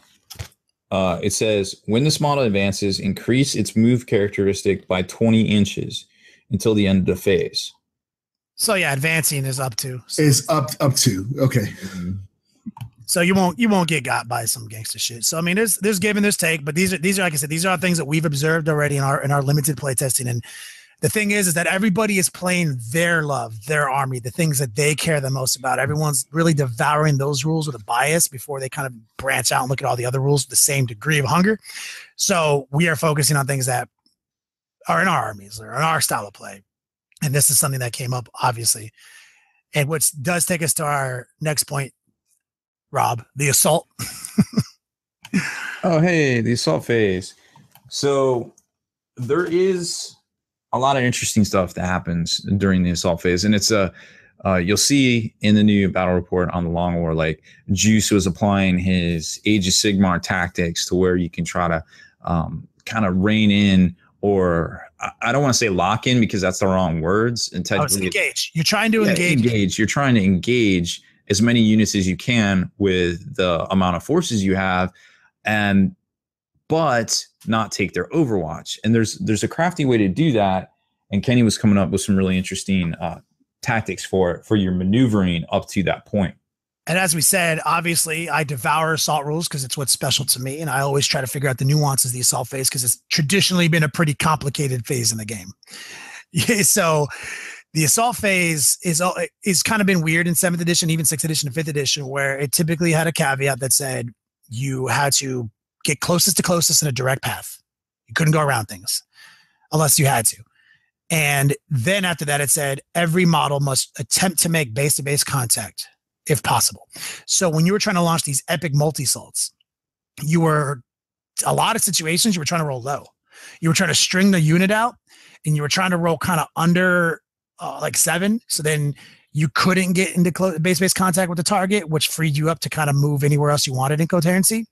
It says, when this model advances, increase its move characteristic by 20 inches until the end of the phase. So yeah, advancing is up to. So. Is up to. Okay. Mm-hmm. So you won't get got by some gangster shit. So I mean, there's give and there's take, but these are like I said, these are things that we've observed already in our limited play testing. And the thing is that everybody is playing their army, the things that they care the most about. Everyone's really devouring those rules with a bias before they kind of branch out and look at all the other rules with the same degree of hunger. So we are focusing on things that are in our armies or in our style of play. And this is something that came up, obviously. And which does take us to our next point, Rob, the assault. Oh, hey, the assault phase. So there is a lot of interesting stuff that happens during the assault phase. And it's you'll see in the new battle report on the Long War, like Juice was applying his Age of Sigmar tactics to where you can try to kind of rein in, or I don't want to say lock in because that's the wrong words. And technically, engage. You're trying to engage. You're trying to engage as many units as you can with the amount of forces you have, but not take their overwatch. And there's a crafty way to do that. And Kenny was coming up with some really interesting tactics for your maneuvering up to that point. And as we said, obviously I devour assault rules because it's what's special to me. And I always try to figure out the nuances of the assault phase because it's traditionally been a pretty complicated phase in the game. So the assault phase is kind of been weird in 7th edition, even 6th edition and 5th edition, where it typically had a caveat that said you had to get closest to closest in a direct path. You couldn't go around things unless you had to. And then after that, it said every model must attempt to make base-to-base contact if possible. So when you were trying to launch these epic multi-assaults, a lot of situations, you were trying to roll low. You were trying to string the unit out and you were trying to roll kind of under like 7. So then you couldn't get into base-to-base contact with the target, which freed you up to kind of move anywhere else you wanted in coherency.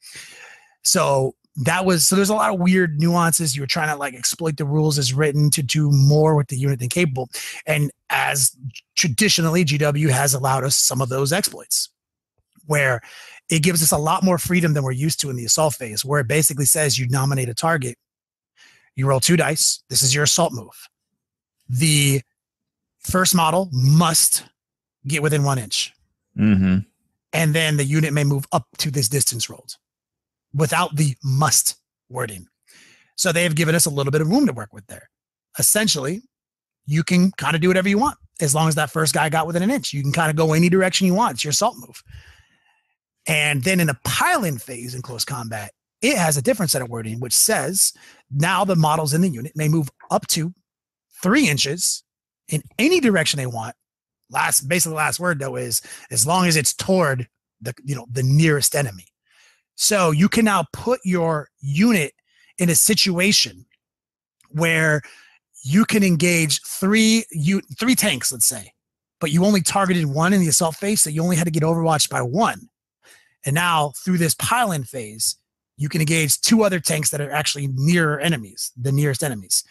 So so there's a lot of weird nuances. You were trying to like exploit the rules as written to do more with the unit than capable. And as traditionally, GW has allowed us some of those exploits where it gives us a lot more freedom than we're used to in the assault phase, where it basically says you nominate a target, you roll 2 dice. This is your assault move. The first model must get within 1 inch. Mm-hmm. And then the unit may move up to this distance rolled without the must wording. So they have given us a little bit of room to work with there. Essentially, you can kind of do whatever you want as long as that first guy got within 1 inch. You can kind of go any direction you want. It's your assault move. And then in the pile-in phase in close combat, it has a different set of wording, which says now the models in the unit may move up to 3 inches in any direction they want. Basically the last word though is as long as it's toward the nearest enemy. So you can now put your unit in a situation where you can engage three tanks, let's say, but you only targeted 1 in the assault phase, so you only had to get overwatched by 1. And now through this pile-in phase, you can engage 2 other tanks that are actually nearer enemies, the nearest enemies.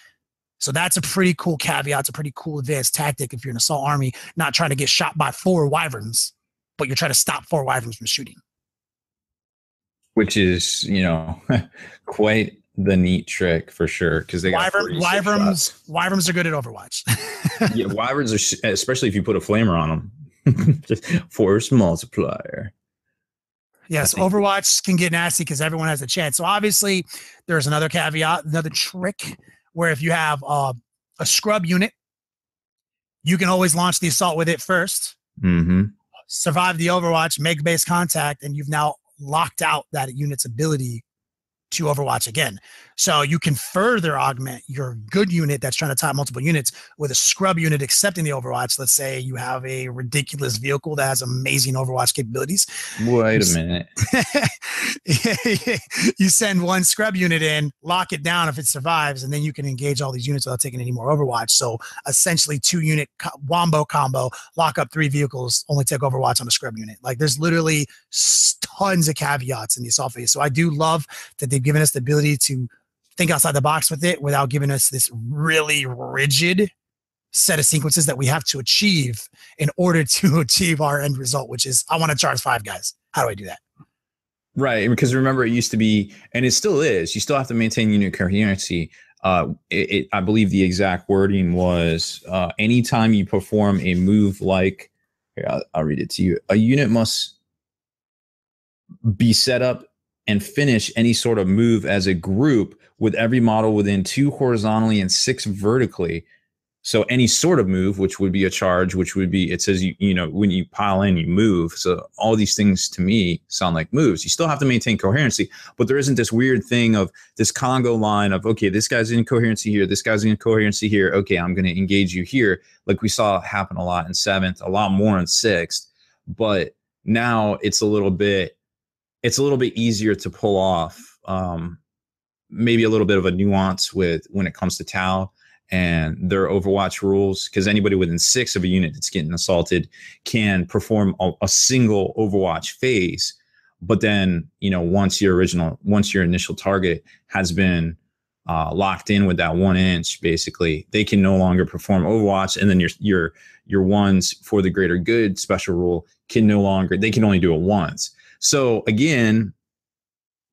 So that's a pretty cool caveat. It's a pretty cool advanced tactic if you're an assault army, not trying to get shot by 4 wyverns, but you're trying to stop 4 wyverns from shooting. Which is, quite the neat trick for sure. Because they got wyverns are good at Overwatch. Yeah, wyverns are, especially if you put a flamer on them. Just force multiplier. Yes, Overwatch can get nasty because everyone has a chance. So obviously, there's another caveat, another trick, where if you have a scrub unit, you can always launch the assault with it first, survive the Overwatch, make base contact, and you've now locked out that unit's ability to Overwatch again. So you can further augment your good unit that's trying to tie multiple units with a scrub unit accepting the Overwatch. Let's say you have a ridiculous vehicle that has amazing Overwatch capabilities. Wait a minute. You send 1 scrub unit in, lock it down if it survives, and then you can engage all these units without taking any more Overwatch. So essentially 2 unit wombo combo, lock up 3 vehicles, only take Overwatch on a scrub unit. Like there's literally tons of caveats in the assault phase. So I do love that they've given us the ability to think outside the box with it without giving us this really rigid set of sequences that we have to achieve in order to achieve our end result, which is I want to charge 5 guys. How do I do that? Right. Because remember, it used to be, and it still is, you still have to maintain unit coherency. I believe the exact wording was anytime you perform a move like, here, I'll read it to you. A unit must be set up and finish any sort of move as a group with every model within 2 horizontally and 6 vertically. So any sort of move, which would be a charge, which would be, it says, when you pile in, you move. So all these things to me sound like moves. You still have to maintain coherency, but there isn't this weird thing of this Congo line of, okay, this guy's in coherency here. This guy's in coherency here. Okay, I'm going to engage you here. Like we saw happen a lot in 7th, a lot more in 6th, but now it's a little bit easier to pull off. Maybe a little bit of a nuance with when it comes to Tau and their Overwatch rules, because anybody within 6 of a unit that's getting assaulted can perform a single Overwatch phase. But then, once your initial target has been locked in with that 1 inch, basically, they can no longer perform Overwatch. And then your ones for the greater good special rule they can only do it once. So again,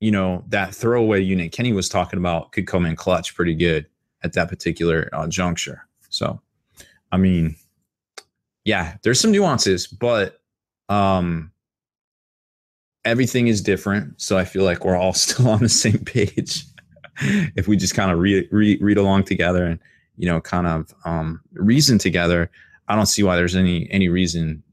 that throwaway unit Kenny was talking about could come in clutch pretty good at that particular juncture. So, I mean, yeah, there's some nuances, but everything is different. So I feel like we're all still on the same page if we just kind of read along together and, kind of reason together. I don't see why there's any reason,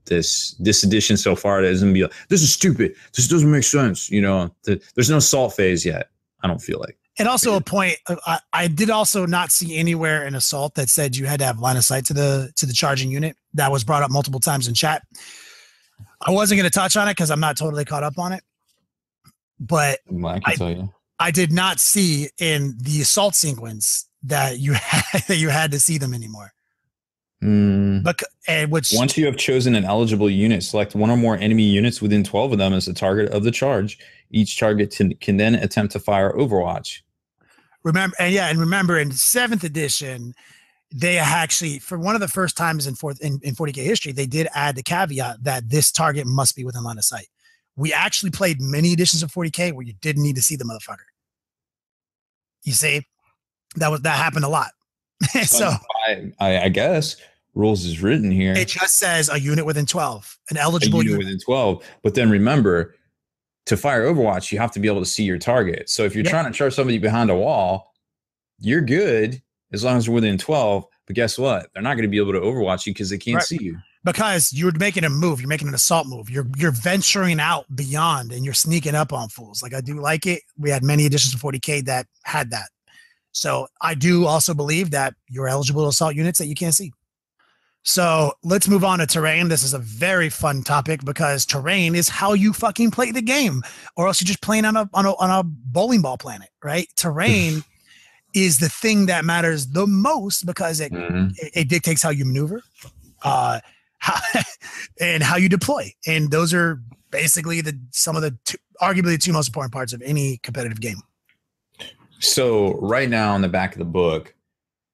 this edition so far doesn't be like, this is stupid. This doesn't make sense. There's no salt phase yet. I don't feel like. And also a point, I did also not see anywhere in Assault that said you had to have line of sight to the charging unit. That was brought up multiple times in chat. I wasn't going to touch on it because I'm not totally caught up on it. But I can tell you, I did not see in the Assault sequence that you had to see them anymore. Once you have chosen an eligible unit, select one or more enemy units within 12 of them as the target of the charge. Each target can then attempt to fire Overwatch. Remember in 7th edition, they actually, for one of the first times in 40K history, they did add the caveat that this target must be within line of sight. We actually played many editions of 40K where you didn't need to see the motherfucker. You see, that happened a lot. So I guess rules is written here. It just says a unit within 12, an eligible unit within 12. But then remember, to fire Overwatch, you have to be able to see your target. So if you're trying to charge somebody behind a wall, you're good as long as you're within 12. But guess what? They're not going to be able to Overwatch you because they can't see you. Because you're making a move. You're making an assault move. You're venturing out beyond and you're sneaking up on fools. Like, I do like it. We had many editions of 40K that had that. So I do also believe that you're eligible to assault units that you can't see. So let's move on to terrain. This is a very fun topic because terrain is how you fucking play the game, or else you're just playing on a bowling ball planet, right? Terrain is the thing that matters the most because it dictates how you maneuver, and how you deploy. And those are basically arguably the two most important parts of any competitive game. So right now on the back of the book,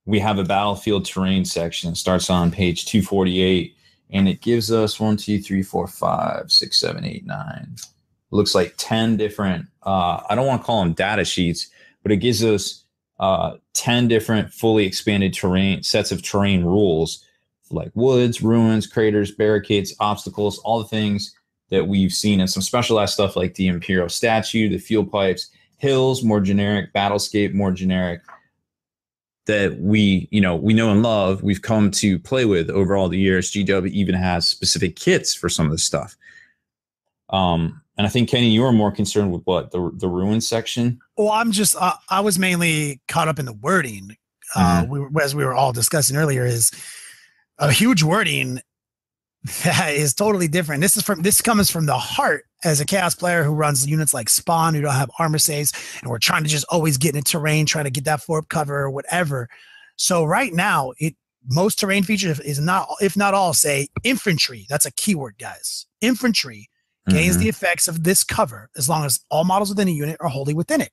we have a battlefield terrain section. It starts on page 248, and it gives us 1, 2, 3, 4, 5, 6, 7, 8, 9. It looks like 10 different, I don't want to call them data sheets, but it gives us 10 different fully expanded sets of terrain rules, like woods, ruins, craters, barricades, obstacles, all the things that we've seen, and some specialized stuff like the Imperial Statue, the fuel pipes, hills, more generic, battlescape, more generic, that we know and love, we've come to play with over all the years. GW even has specific kits for some of this stuff. And I think, Kenny, you were more concerned with what, the ruin section? Well, I was mainly caught up in the wording. As we were all discussing earlier, is a huge wording that is totally different. This comes from the heart as a chaos player who runs units like Spawn, who don't have armor saves, and we're trying to just always get into terrain, trying to get that forward cover or whatever. So right now, most terrain features is not, if not all, say infantry. That's a keyword, guys. Infantry gains the effects of this cover as long as all models within a unit are wholly within it.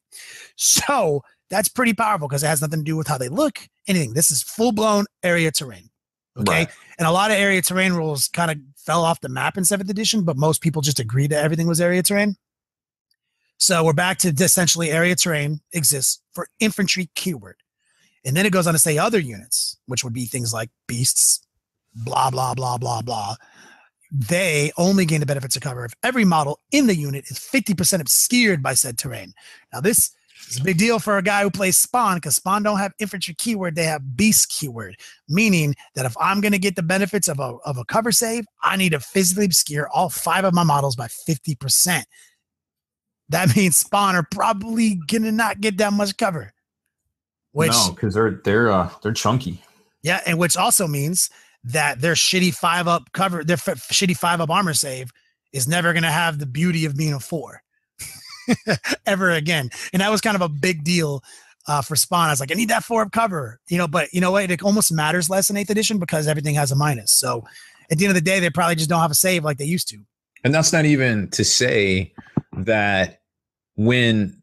So that's pretty powerful because it has nothing to do with how they look, anything. This is full-blown area terrain. Okay. Right. And a lot of area terrain rules kind of fell off the map in 7th edition, but most people just agreed that everything was area terrain. So we're back to essentially area terrain exists for infantry keyword. And then it goes on to say other units, which would be things like beasts, blah, blah, blah, blah, blah. They only gain the benefits of cover if every model in the unit is 50% obscured by said terrain. Now this is a big deal for a guy who plays Spawn, because Spawn don't have infantry keyword, they have beast keyword, meaning that if I'm going to get the benefits of a cover save, I need to physically obscure all 5 of my models by 50%. That means Spawn are probably going to not get that much cover. No, because they're chunky. Yeah, and which also means that their shitty 5-up cover, their shitty 5-up armor save is never going to have the beauty of being a 4. Ever again. And that was kind of a big deal for Spawn. I was like, I need that 4-up cover, but you know what? It almost matters less in 8th edition because everything has a minus. So at the end of the day, they probably just don't have a save like they used to. And that's not even to say that when,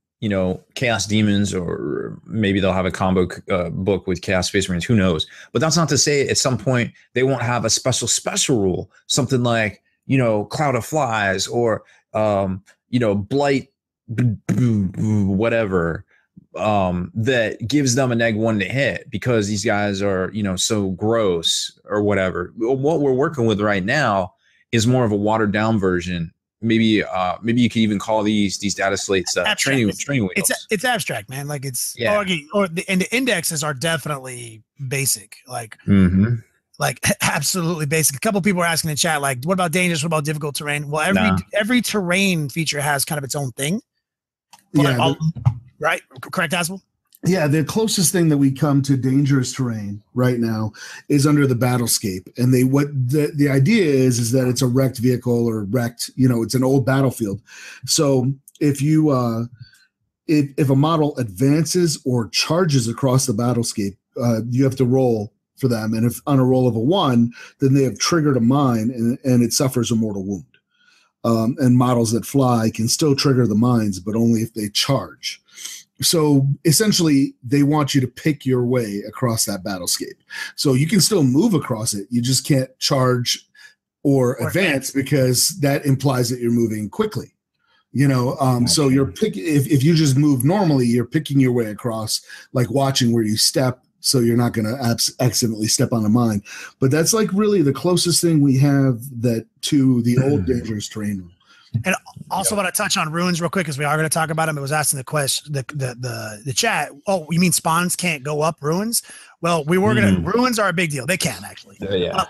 Chaos Demons, or maybe they'll have a combo book with Chaos Space Marines, who knows? But that's not to say at some point they won't have a special rule, something like, Cloud of Flies or, Blight, whatever, that gives them a -1 to hit because these guys are, so gross or whatever. What we're working with right now is more of a watered down version. Maybe you could even call these data slates training wheels. It's abstract, man. Like and the indexes are definitely basic. Like absolutely basic. A couple people are asking in chat, like, what about dangerous? What about difficult terrain? Well, every terrain feature has kind of its own thing. Yeah. Right? Correct, Haspil? Yeah, the closest thing that we come to dangerous terrain right now is under the battlescape. And the idea is that it's a wrecked vehicle or wrecked, it's an old battlefield. So if you if a model advances or charges across the battlescape, you have to roll for them. And if on a roll of a 1, then they have triggered a mine and it suffers a mortal wound. And models that fly can still trigger the mines, but only if they charge. So essentially, they want you to pick your way across that battlescape. So you can still move across it. You just can't charge or advance because that implies that you're moving quickly. So you're if you just move normally, you're picking your way across, like watching where you step, so you're not going to accidentally step on a mine. But that's like really the closest thing we have to the old dangerous terrain. And also want to touch on ruins real quick, because we are going to talk about them. It was asking the question, the chat. Oh, you mean spawns can't go up ruins? Well, we were going to, ruins are a big deal. They can actually. Yeah.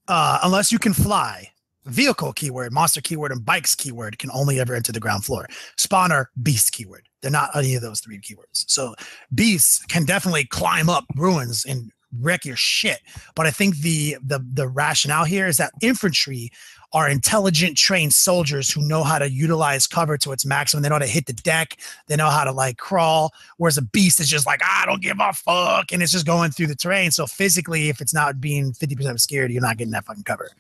Unless you can fly. Vehicle keyword, monster keyword, and bikes keyword can only ever enter the ground floor. Spawner, beast keyword. They're not any of those 3 keywords. So beasts can definitely climb up ruins and wreck your shit. But I think the rationale here is that infantry are intelligent, trained soldiers who know how to utilize cover to its maximum. They know how to hit the deck. They know how to like crawl. Whereas a beast is just like, I don't give a fuck, and it's just going through the terrain. So physically, if it's not being 50% scared, you're not getting that fucking cover.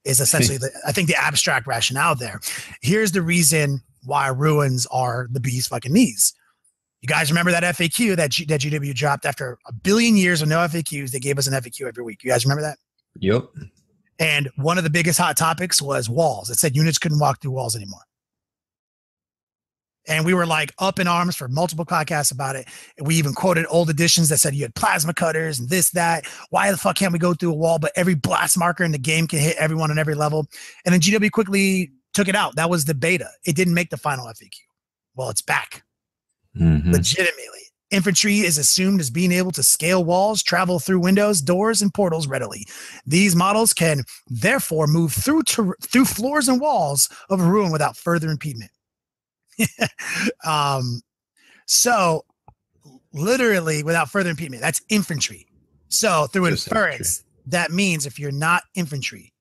Is essentially, I think, the abstract rationale there. Here's the reason why ruins are the bee's fucking knees. You guys remember that FAQ that GW dropped after a billion years of no FAQs? They gave us an FAQ every week. You guys remember that? Yep. And one of the biggest hot topics was walls. It said units couldn't walk through walls anymore. And we were like up in arms for multiple podcasts about it. And we even quoted old editions that said you had plasma cutters and this, that. Why the fuck can't we go through a wall? But every blast marker in the game can hit everyone on every level. And then GW quickly took it out. That was the beta. It didn't make the final FAQ. Well, it's back. Legitimately. Infantry is assumed as being able to scale walls, travel through windows, doors, and portals readily. These models can therefore move through floors and walls of a ruin without further impediment. So literally without further impediment, that's infantry. So through inference, that means if you're not infantry,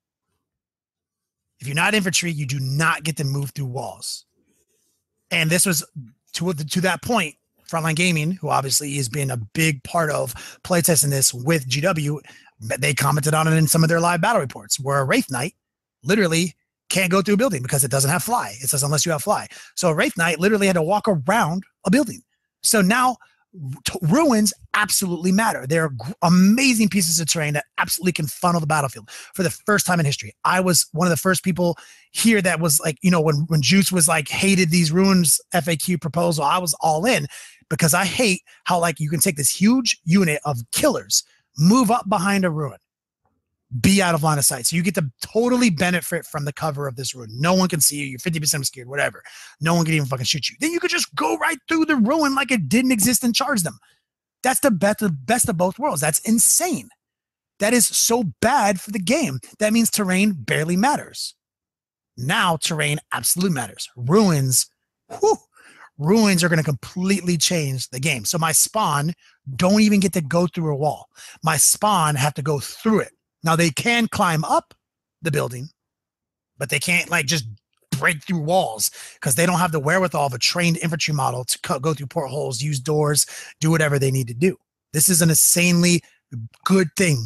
you do not get to move through walls. And this was to that point, Frontline Gaming, who obviously has been a big part of playtesting this with GW, they commented on it in some of their live battle reports, where a Wraith Knight literally can't go through a building because it doesn't have fly. It says unless you have fly. So a Wraith Knight literally had to walk around a building. So now ruins absolutely matter. They're amazing pieces of terrain that absolutely can funnel the battlefield for the first time in history. I was one of the first people here that was like, when Juice was like hated these ruins FAQ proposal, I was all in, because I hate how like you can take this huge unit of killers, move up behind a ruin, be out of line of sight. So you get to totally benefit from the cover of this ruin. No one can see you. You're 50% scared, whatever. No one can even fucking shoot you. Then you could just go right through the ruin like it didn't exist and charge them. That's the best of both worlds. That's insane. That is so bad for the game. That means terrain barely matters. Now terrain absolutely matters. Ruins are going to completely change the game. So my spawn don't even get to go through a wall. My spawn have to go through it. Now they can climb up the building, but they can't like just break through walls because they don't have the wherewithal of a trained infantry model to go through portholes, use doors, do whatever they need to do. This is an insanely good thing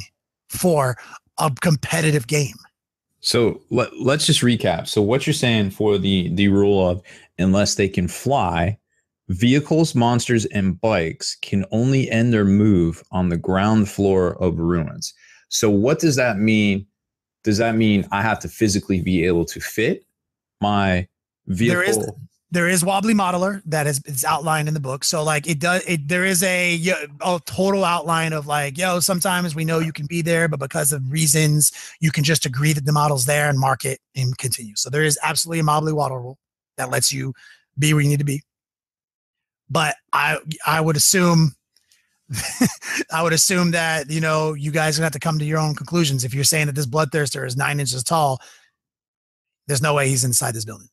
for a competitive game. So let's just recap. So what you're saying for the rule of unless they can fly, vehicles, monsters, and bikes can only end their move on the ground floor of ruins. So what does that mean? Does that mean I have to physically be able to fit my vehicle? There is wobbly modeler that is outlined in the book. So like there is a total outline of like, sometimes we know you can be there, but because of reasons, you can just agree that the model's there and mark it and continue. So there is absolutely a wobbly waddle rule that lets you be where you need to be. But I would assume that, you guys are going to have to come to your own conclusions. If you're saying that this bloodthirster is 9 inches tall, there's no way he's inside this building.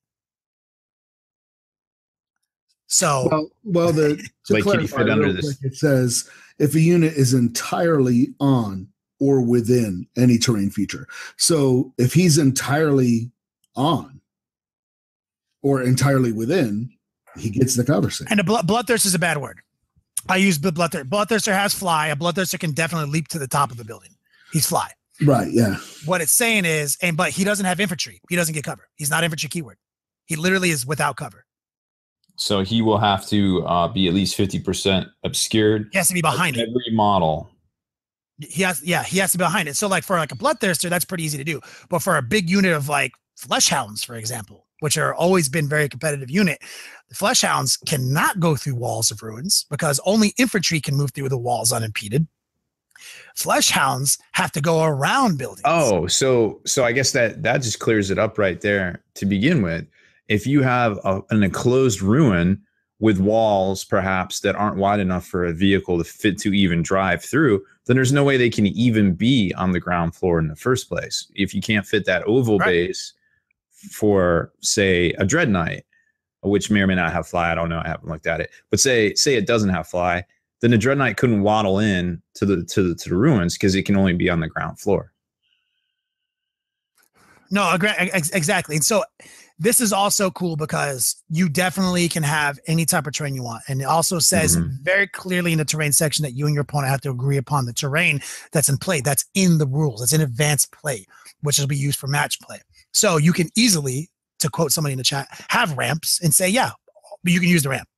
So, to clarify, real quick, it says if a unit is entirely on or within any terrain feature. So if he's entirely on or entirely within, he gets the cover save. And bloodthirst is a bad word. I use the Bloodthirster. Bloodthirster has fly. A Bloodthirster can definitely leap to the top of the building. He's fly. Right, yeah. What it's saying is, but he doesn't have infantry. He doesn't get cover. He's not infantry keyword. He literally is without cover. So he will have to be at least 50% obscured. He has to be behind it. Every model. He has to be behind it. So like for like a Bloodthirster, that's pretty easy to do. But for a big unit of like Fleshhounds, for example, which are always been very competitive unit, the Fleshhounds cannot go through walls of ruins because only infantry can move through the walls unimpeded. Fleshhounds have to go around buildings. Oh, so I guess that just clears it up right there to begin with. If you have an enclosed ruin with walls perhaps that aren't wide enough for a vehicle to fit to even drive through, then there's no way they can even be on the ground floor in the first place. If you can't fit that oval base for, say, a Dread Knight, which may or may not have fly, I don't know, I haven't looked at it, but say it doesn't have fly, then the Dread Knight couldn't waddle in to the ruins because it can only be on the ground floor. No, exactly. And so this is also cool because you definitely can have any type of terrain you want. And it also says very clearly in the terrain section that you and your opponent have to agree upon the terrain that's in play. That's in the rules. That's in advanced play, which will be used for match play. So you can easily, to quote somebody in the chat, have ramps and say, yeah, but you can use the ramp,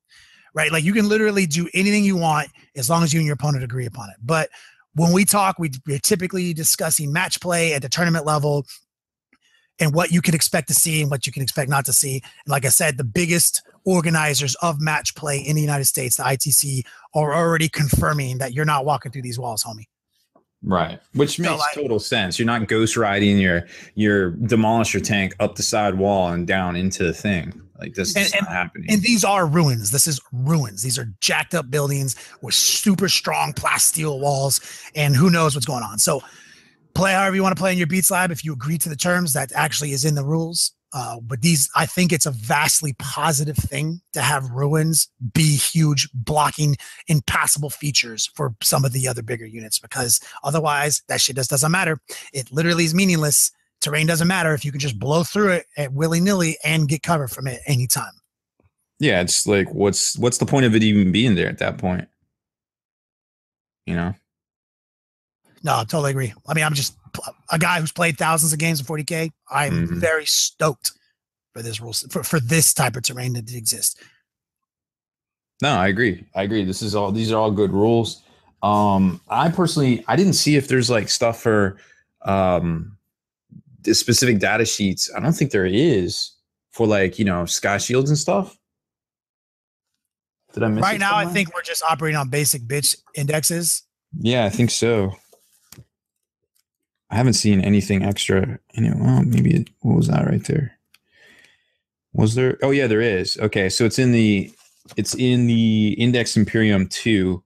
right? Like you can literally do anything you want as long as you and your opponent agree upon it. But when we talk, we're typically discussing match play at the tournament level and what you can expect to see and what you can expect not to see. And like I said, the biggest organizers of match play in the United States, the ITC, are already confirming that you're not walking through these walls, homie. Right. Which makes total sense. You're not ghost riding your demolisher tank up the side wall and down into the thing. Like this is not happening. And these are ruins. This is ruins. These are jacked up buildings with super strong plasteel walls, and who knows what's going on. So play however you want to play in your Beats Lab. If you agree to the terms, that actually is in the rules. But I think it's a vastly positive thing to have ruins be huge blocking impassable features for some of the other bigger units, because otherwise that shit just doesn't matter. It literally is meaningless. Terrain doesn't matter if you can just blow through it at willy-nilly and get cover from it anytime. Yeah, it's like what's the point of it even being there at that point? You know? No, I totally agree. I mean, I'm just a guy who's played thousands of games in 40K. I'm very stoked for this rules for this type of terrain that exists. No, I agree. These are all good rules. I personally didn't see if there's like stuff for the specific data sheets. I don't think there is for like, sky shields and stuff. Did I miss right now? Somewhere? I think we're just operating on basic bitch indexes. Yeah, I think so. I haven't seen anything extra. Well, maybe what was that right there? Was there? Oh yeah, there is. Okay, so it's in the Index Imperium 2.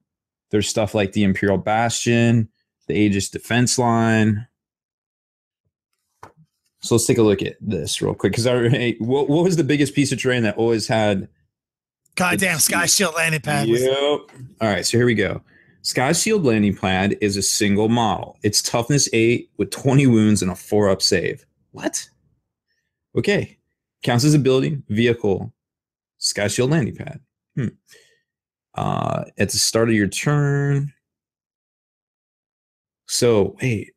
There's stuff like the Imperial Bastion, the Aegis Defense Line. So let's take a look at this real quick. Because what was the biggest piece of terrain that always had? Goddamn Sky Shield landing pad. Yep. All right, so here we go. Sky Shield landing pad is a single model. It's toughness 8 with 20 wounds and a 4-up save. What? Okay. Counts as a building, vehicle, Sky Shield landing pad. At the start of your turn. So, wait.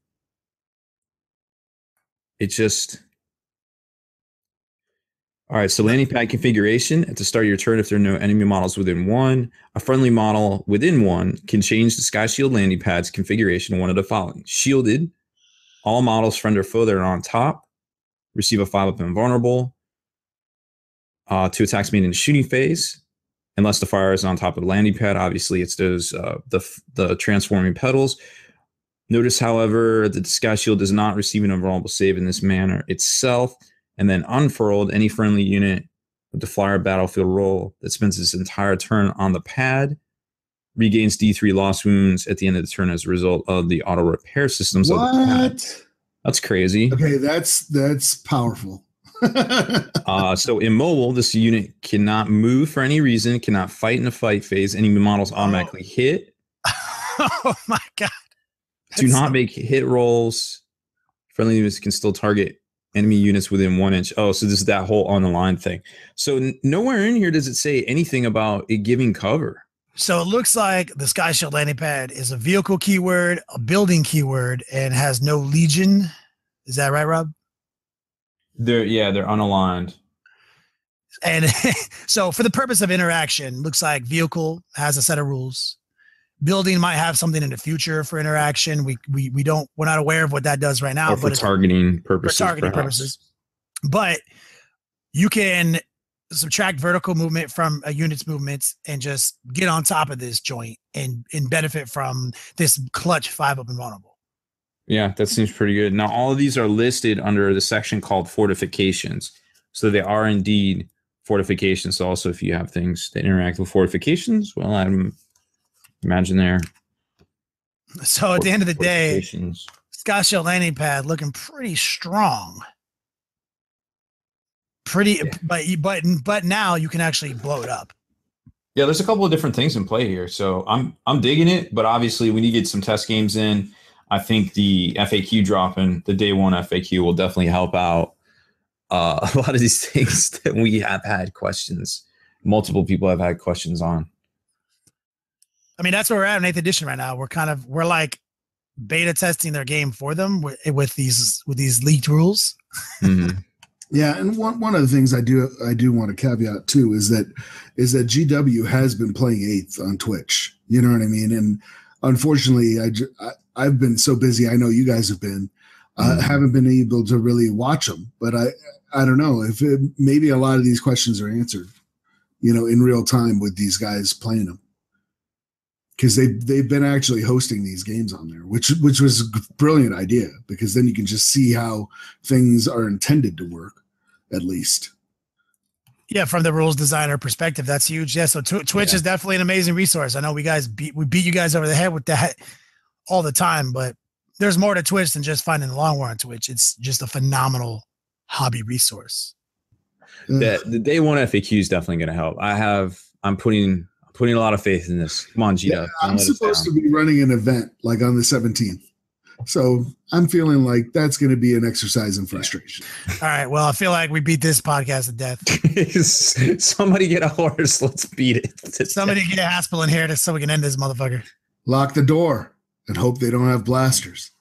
All right, so landing pad configuration at the start of your turn. If there are no enemy models within one, a friendly model within one can change the Sky Shield landing pad's configuration to one of the following. Shielded, all models, friend or foe that are on top, receive a 5-up invulnerable. 2 attacks made in the shooting phase, unless the fire is on top of the landing pad. Obviously, it's those the transforming petals. Notice, however, that the Sky Shield does not receive an invulnerable save in this manner itself. And then unfurled, any friendly unit with the flyer battlefield roll that spends its entire turn on the pad regains D3 lost wounds at the end of the turn as a result of the auto repair systems. What? Of the pad. That's crazy. Okay, that's powerful. So immobile, this unit cannot move for any reason, cannot fight in a fight phase. Enemy models automatically hit. Oh my god! Do not make hit rolls. Friendly units can still target enemy units within 1 inch. Oh, so this is that whole on the line thing. So nowhere in here does it say anything about it giving cover. So it looks like the Sky Shield landing pad is a vehicle keyword, a building keyword, and has no legion. Is that right, Rob? They're unaligned. And so for the purpose of interaction, looks like vehicle has a set of rules. Building might have something in the future for interaction. We're not aware of what that does right now. Or for targeting purposes. For targeting purposes. But you can subtract vertical movement from a unit's movements and just get on top of this joint and benefit from this clutch 5 up and vulnerable. Yeah, that seems pretty good. Now, all of these are listed under the section called fortifications. So they are indeed fortifications. So also, if you have things that interact with fortifications, well, I'm imagine there. So at the end of the day, Sky Shield landing pad looking pretty strong. But now you can actually blow it up. Yeah, there's a couple of different things in play here. So I'm digging it, but obviously we need to get some test games in. I think the FAQ dropping, the day one FAQ will definitely help out a lot of these things that we have had questions. Multiple people have had questions on. I mean, that's where we're at in 8th edition right now. We're like beta testing their game for them with these leaked rules. Mm-hmm. Yeah, and one of the things I do want to caveat too is that GW has been playing 8th on Twitch. You know what I mean? And unfortunately, I've been so busy. I know you guys have been. Haven't been able to really watch them, but I don't know if maybe a lot of these questions are answered, in real time with these guys playing them. Because they've been actually hosting these games on there, which was a brilliant idea, because then you can just see how things are intended to work, at least. Yeah, from the rules designer perspective, that's huge. Yeah, so Twitch is definitely an amazing resource. I know we beat you guys over the head with that all the time, but there's more to Twitch than just finding the long war on Twitch. It's just a phenomenal hobby resource. The day one FAQ is definitely going to help. I'm putting a lot of faith in this. Come on, Gita. Yeah, I'm supposed to be running an event like on the 17th. So I'm feeling like that's going to be an exercise in frustration. All right. Well, I feel like we beat this podcast to death. Somebody get a horse. Let's beat it. Somebody get a Haspil in here so we can end this motherfucker. Lock the door and hope they don't have blasters.